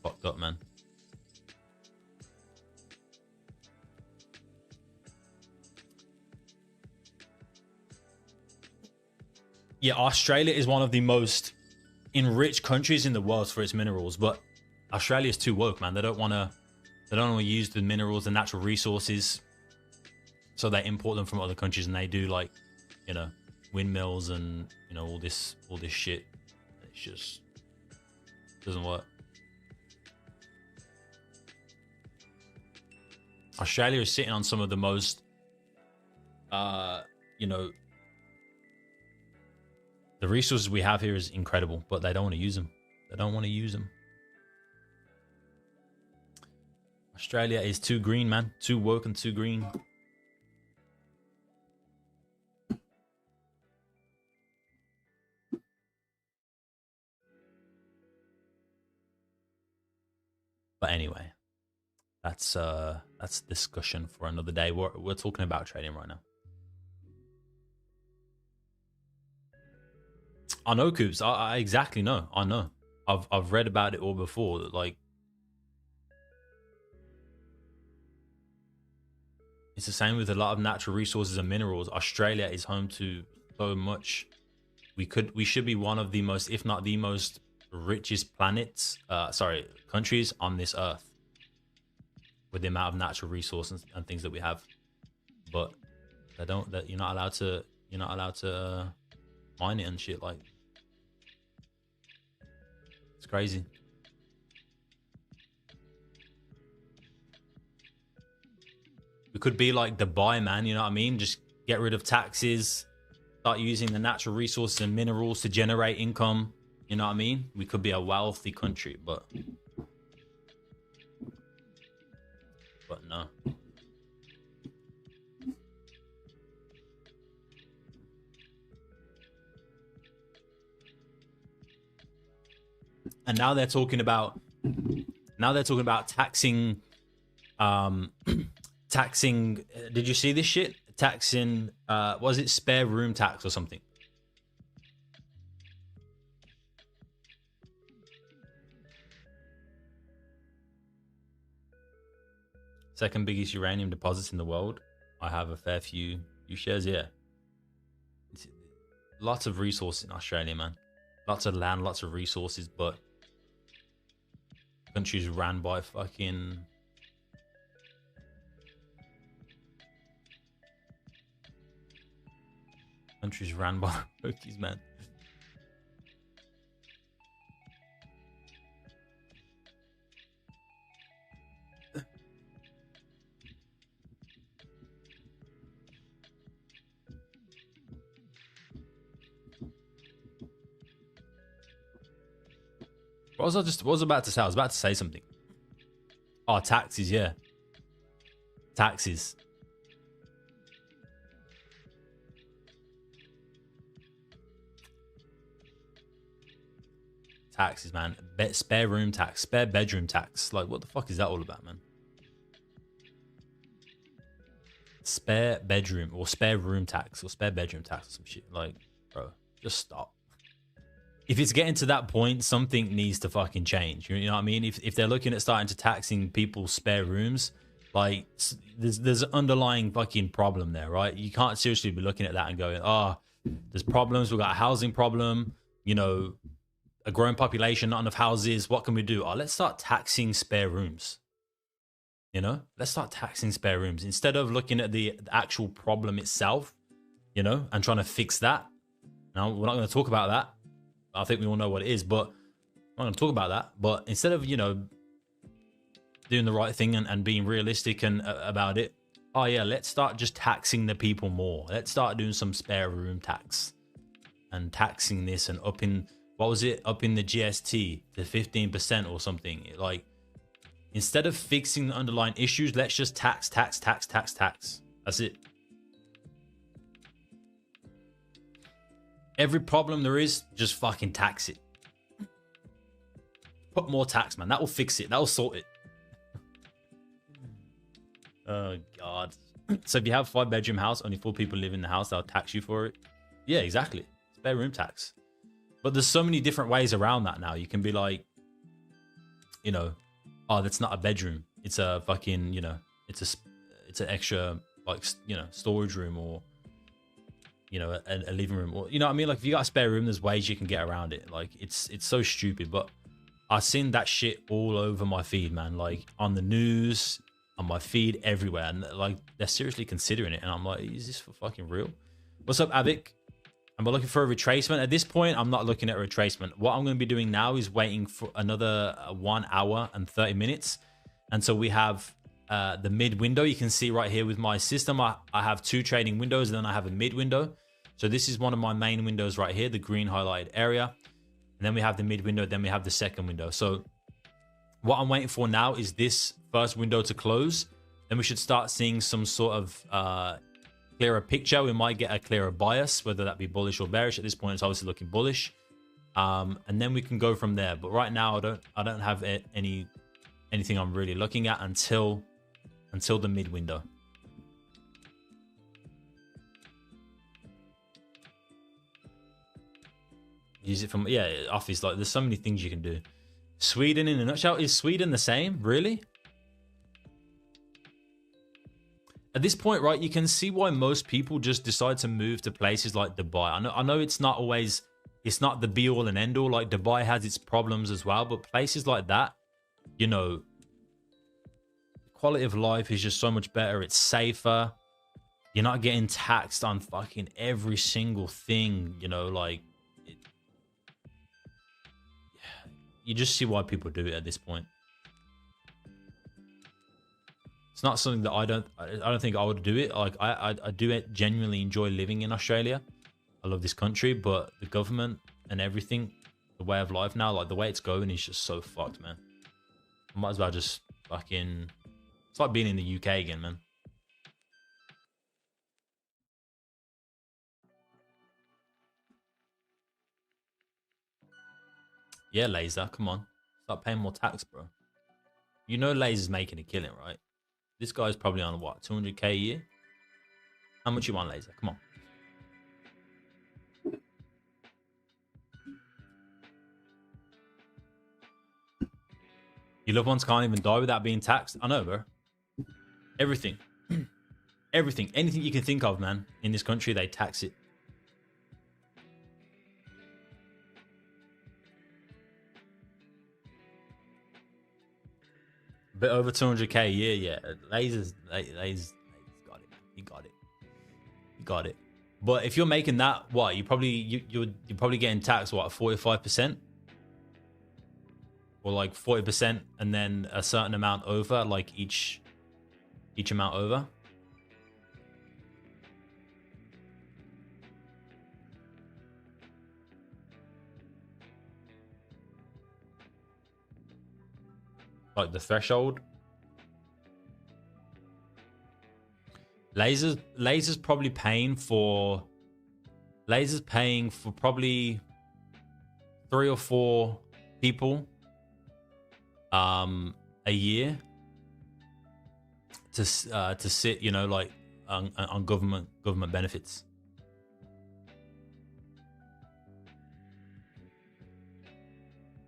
Fucked up, man. Yeah, Australia is one of the most enriched countries in the world for its minerals, but Australia's too woke, man. They don't want to use the minerals and natural resources, so they import them from other countries, and they do, like, you know, windmills and, you know, all this shit. It just doesn't work. Australia is sitting on some of the most, you know, the resources we have here is incredible, but they don't want to use them. They don't want to use them. Australia is too green, man. Too woke and too green. But anyway, that's discussion for another day. We're talking about trading right now. I know, Coops. I exactly know. I know. I've read about it all before. Like, it's the same with a lot of natural resources and minerals. Australia is home to so much. We should be one of the most, if not the most, richest countries on this earth, with the amount of natural resources and things that we have. But you're not allowed to mine it and shit. Like, it's crazy. We could be like Dubai, man. You know what I mean? Just get rid of taxes, start using the natural resources and minerals to generate income. You know what I mean? We could be a wealthy country, but no. And now they're talking about taxing taxing, did you see this shit? Taxing was it spare room tax or something? Second biggest uranium deposits in the world. I have a fair few shares, yeah. Lots of resources in Australia, man. Lots of land, lots of resources, but countries ran by fucking rookies, man. What was I about to say? I was about to say something. Oh, taxes, yeah. Taxes. Taxes, man. Spare room tax, spare bedroom tax. Like, what the fuck is that all about, man? Spare bedroom or spare room tax or spare bedroom tax or some shit. Like, bro, just stop. If it's getting to that point, something needs to fucking change. You know what I mean? If they're looking at starting to taxing people's spare rooms, Like, there's an underlying fucking problem there, right? You can't seriously be looking at that and going, oh, there's problems. We've got a housing problem, you know, a growing population, not enough houses. What can we do? Oh, let's start taxing spare rooms. You know, let's start taxing spare rooms instead of looking at the actual problem itself, you know, and trying to fix that. Now, we're not going to talk about that. I think we all know what it is, but I'm not going to talk about that. But instead of, you know, doing the right thing and being realistic and about it, oh yeah, let's start just taxing the people more. Let's start doing some spare room tax and taxing this and upping, what was it, upping the GST to 15% or something. Like, instead of fixing the underlying issues, let's just tax. That's it. Every problem there is, just fucking tax it. Put more tax, man. That will fix it. That will sort it. Oh, God. So if you have a 5-bedroom house, only 4 people live in the house, they'll tax you for it. Yeah, exactly. Spare room tax. But there's so many different ways around that now. You can be like, you know, oh, that's not a bedroom. It's a fucking, you know, it's an extra, like, you know, storage room, or, you know, a living room, or, you know what I mean? Like, if you got a spare room, there's ways you can get around it. Like, it's so stupid, but I've seen that shit all over my feed, man. Like, on the news, on my feed, everywhere. And, like, they're seriously considering it. And I'm like, is this for fucking real? What's up, Avic? I'm looking for a retracement. At this point, I'm not looking at a retracement. What I'm going to be doing now is waiting for another 1 hour and 30 minutes. And so we have the mid window. You can see right here with my system, I have 2 trading windows, and then I have a mid window. So this is one of my main windows right here, the green highlighted area. And then we have the mid window, then we have the second window. So what I'm waiting for now is this first window to close. Then we should start seeing some sort of clearer picture. We might get a clearer bias, whether that be bullish or bearish. At this point, it's obviously looking bullish. And then we can go from there. But right now, I don't have anything I'm really looking at until the mid window. Use it from, yeah, office. Like, there's so many things you can do. Sweden in a nutshell. Is Sweden the same? Really? At this point, right, you can see why most people just decide to move to places like Dubai. I know it's not always, it's not the be all and end all. Like, Dubai has its problems as well, but places like that, you know, quality of life is just so much better. It's safer. You're not getting taxed on fucking every single thing, you know, like, you just see why people do it at this point. It's not something that I don't think I would do it. Like, I do genuinely enjoy living in Australia. I love this country, but the government and everything, the way of life now, like the way it's going is just so fucked, man. I might as well just fucking, it's like being in the UK again, man. Yeah, Laser, come on. Start paying more tax, bro. You know Laser's making a killing, right? This guy's probably on, what, 200k a year? How much you want, Laser? Come on. Your loved ones can't even die without being taxed? I know, bro. Everything. Everything. Anything you can think of, man. In this country, they tax it. Bit over 200k a year, yeah. Laser's got it, man. He got it. But if you're making that, what, you're probably getting taxed, what, 45%? Or like 40%, and then a certain amount over, like each amount over. Like the threshold. Laser's probably paying for, Laser's paying for probably 3 or 4 people a year to sit, you know, like on government benefits.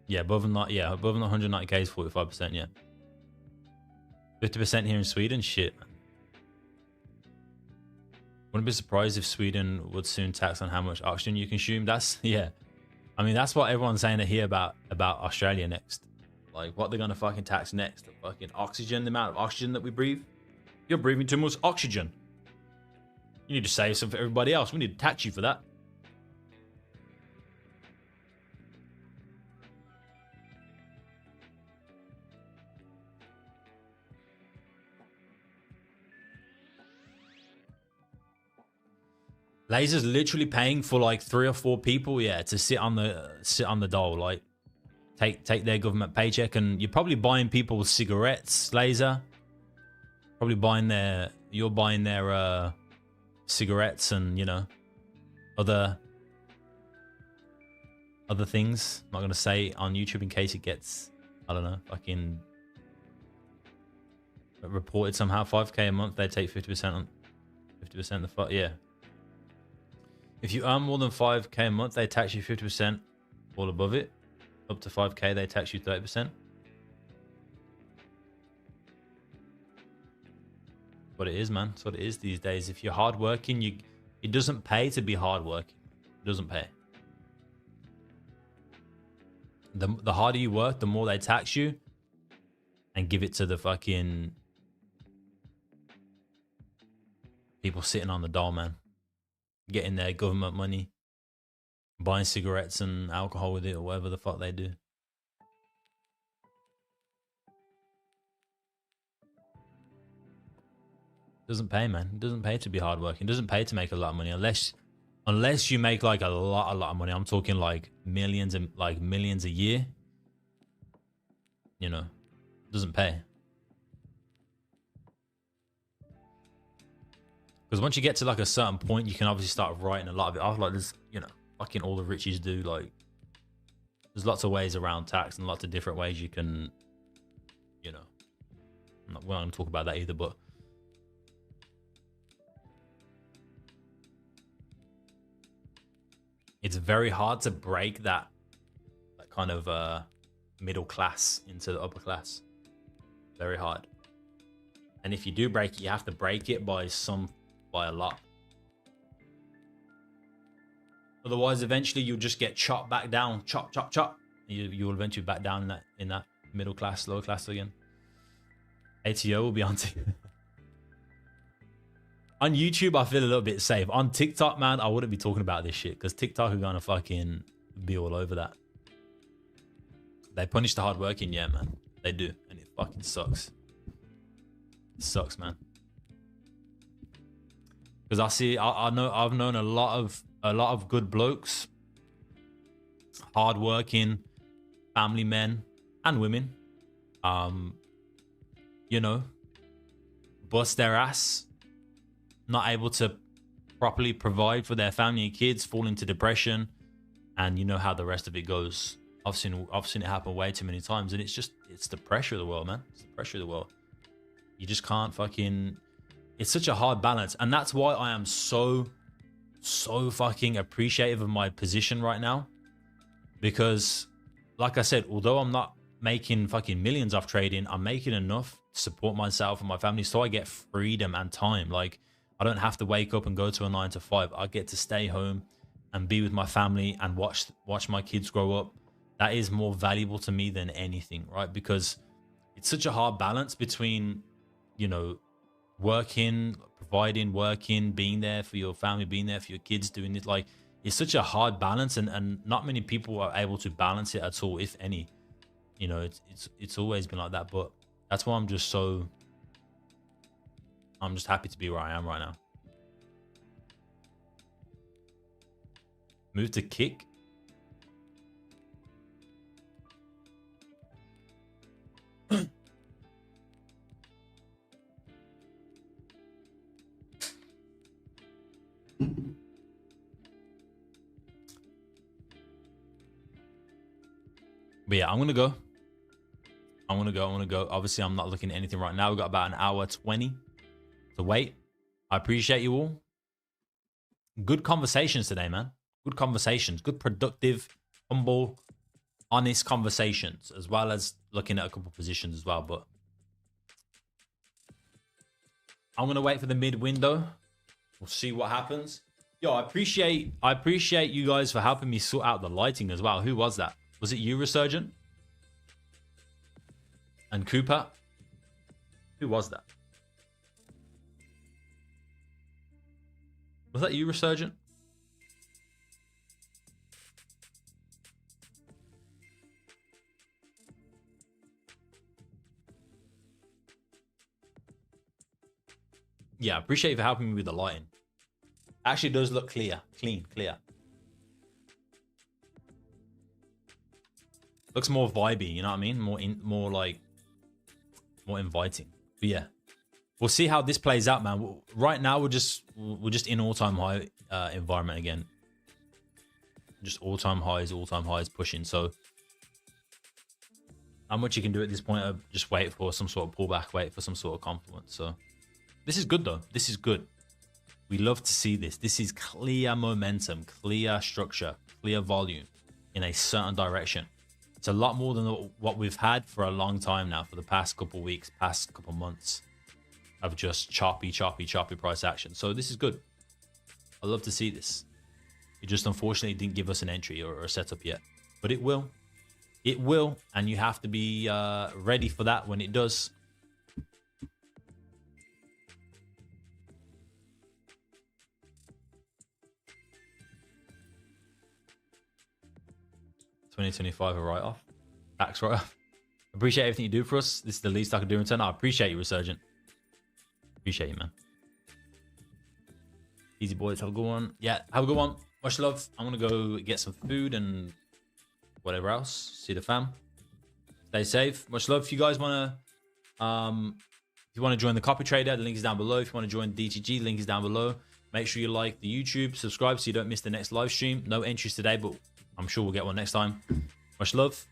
Yeah, above than 190k is 45%, yeah. 50% here in Sweden? Shit, man. Wouldn't be surprised if Sweden would soon tax on how much oxygen you consume. That's, yeah. I mean, that's what everyone's saying to hear about Australia next. Like, what they're going to fucking tax next? The fucking oxygen, the amount of oxygen that we breathe. You're breathing too much oxygen. You need to save some for everybody else. We need to tax you for that. Laser's literally paying for like 3 or 4 people, yeah, to sit on the dole, like take their government paycheck, and you're probably buying people cigarettes, Laser. Probably buying their cigarettes and, you know, other things. I'm not gonna say on YouTube in case it gets, I don't know, fucking reported somehow. 5k a month, they take 50% on 50% the yeah. If you earn more than 5k a month, they tax you 50%. All above it, up to 5k, they tax you 30%. What it is, man. That's what it is these days. If you're hardworking, it doesn't pay to be hardworking. It doesn't pay. The harder you work, the more they tax you, and give it to the fucking people sitting on the dole, man. Getting their government money, buying cigarettes and alcohol with it, or whatever the fuck they do. Doesn't pay, man. It doesn't pay to be hardworking. It doesn't pay to make a lot of money unless you make like a lot of money. I'm talking like millions a year. You know, it doesn't pay. Because once you get to like a certain point, you can obviously start writing a lot of it off. Like there's, you know, fucking all the richies do. Like there's lots of ways around tax and lots of different ways you can, you know, we're not going to talk about that either, but it's very hard to break that kind of middle class into the upper class. Very hard. And if you do break it, you have to break it by a lot. Otherwise, eventually you'll just get chopped back down. Chop, chop, chop. You will eventually back down in that middle class, lower class again. ATO will be on on YouTube, I feel a little bit safe. On TikTok, man, I wouldn't be talking about this shit because TikTok are gonna fucking be all over that. They punish the hardworking, yeah, man. They do, and it fucking sucks. It sucks, man. Because I've known a lot of good blokes, hardworking family men and women, you know, bust their ass, not able to properly provide for their family and kids, fall into depression, and you know how the rest of it goes. I've seen it happen way too many times, and it's the pressure of the world, man. It's the pressure of the world. You just can't fucking. It's such a hard balance, and that's why I am so fucking appreciative of my position right now, because, like I said, although I'm not making fucking millions off trading, I'm making enough to support myself and my family, so I get freedom and time. Like, I don't have to wake up and go to a 9 to 5. I get to stay home and be with my family and watch my kids grow up. That is more valuable to me than anything, right? Because it's such a hard balance between, you know, working, providing, working, being there for your family, being there for your kids, doing it. Like, it's such a hard balance, and not many people are able to balance it at all, if any. You know, it's always been like that, but that's why I'm just happy to be where I am right now. Move to kick. But yeah, I'm gonna go. Obviously, I'm not looking at anything right now. We've got about an hour 20 to wait. I appreciate you all. Good conversations today, man. Good conversations. Good, productive, humble, honest conversations, as well as looking at a couple positions as well. But I'm gonna wait for the mid window. We'll see what happens. Yo, I appreciate you guys for helping me sort out the lighting as well. Who was that? Was it you, Resurgent? And Cooper? Who was that? Was that you, Resurgent? Yeah, I appreciate you for helping me with the lighting. Actually, it does look clear. Clear. Looks more vibey, you know what I mean? More inviting. But yeah, we'll see how this plays out, man. Right now, we're just in all-time high environment again. Just all-time highs pushing. So how much you can do at this point of just wait for some sort of pullback, wait for some sort of confluence. So this is good though. This is good. We love to see this. This is clear momentum, clear structure, clear volume in a certain direction. It's a lot more than what we've had for a long time now, for the past couple weeks, past couple months of just choppy price action. So this is good. I love to see this. It just unfortunately didn't give us an entry or a setup yet, but it will. It will, and you have to be ready for that when it does. $20.25 a write-off. Tax write-off. Appreciate everything you do for us. This is the least I can do in return. I appreciate you, Resurgent. Appreciate you, man. Easy boys, have a good one. Yeah, have a good one. Much love. I'm gonna go get some food and whatever else. See the fam. Stay safe. Much love. If you guys wanna if you want to join the copy trader, the link is down below. If you want to join DTG, link is down below. Make sure you like the YouTube, subscribe so you don't miss the next live stream. No entries today, but I'm sure we'll get one next time. Much love.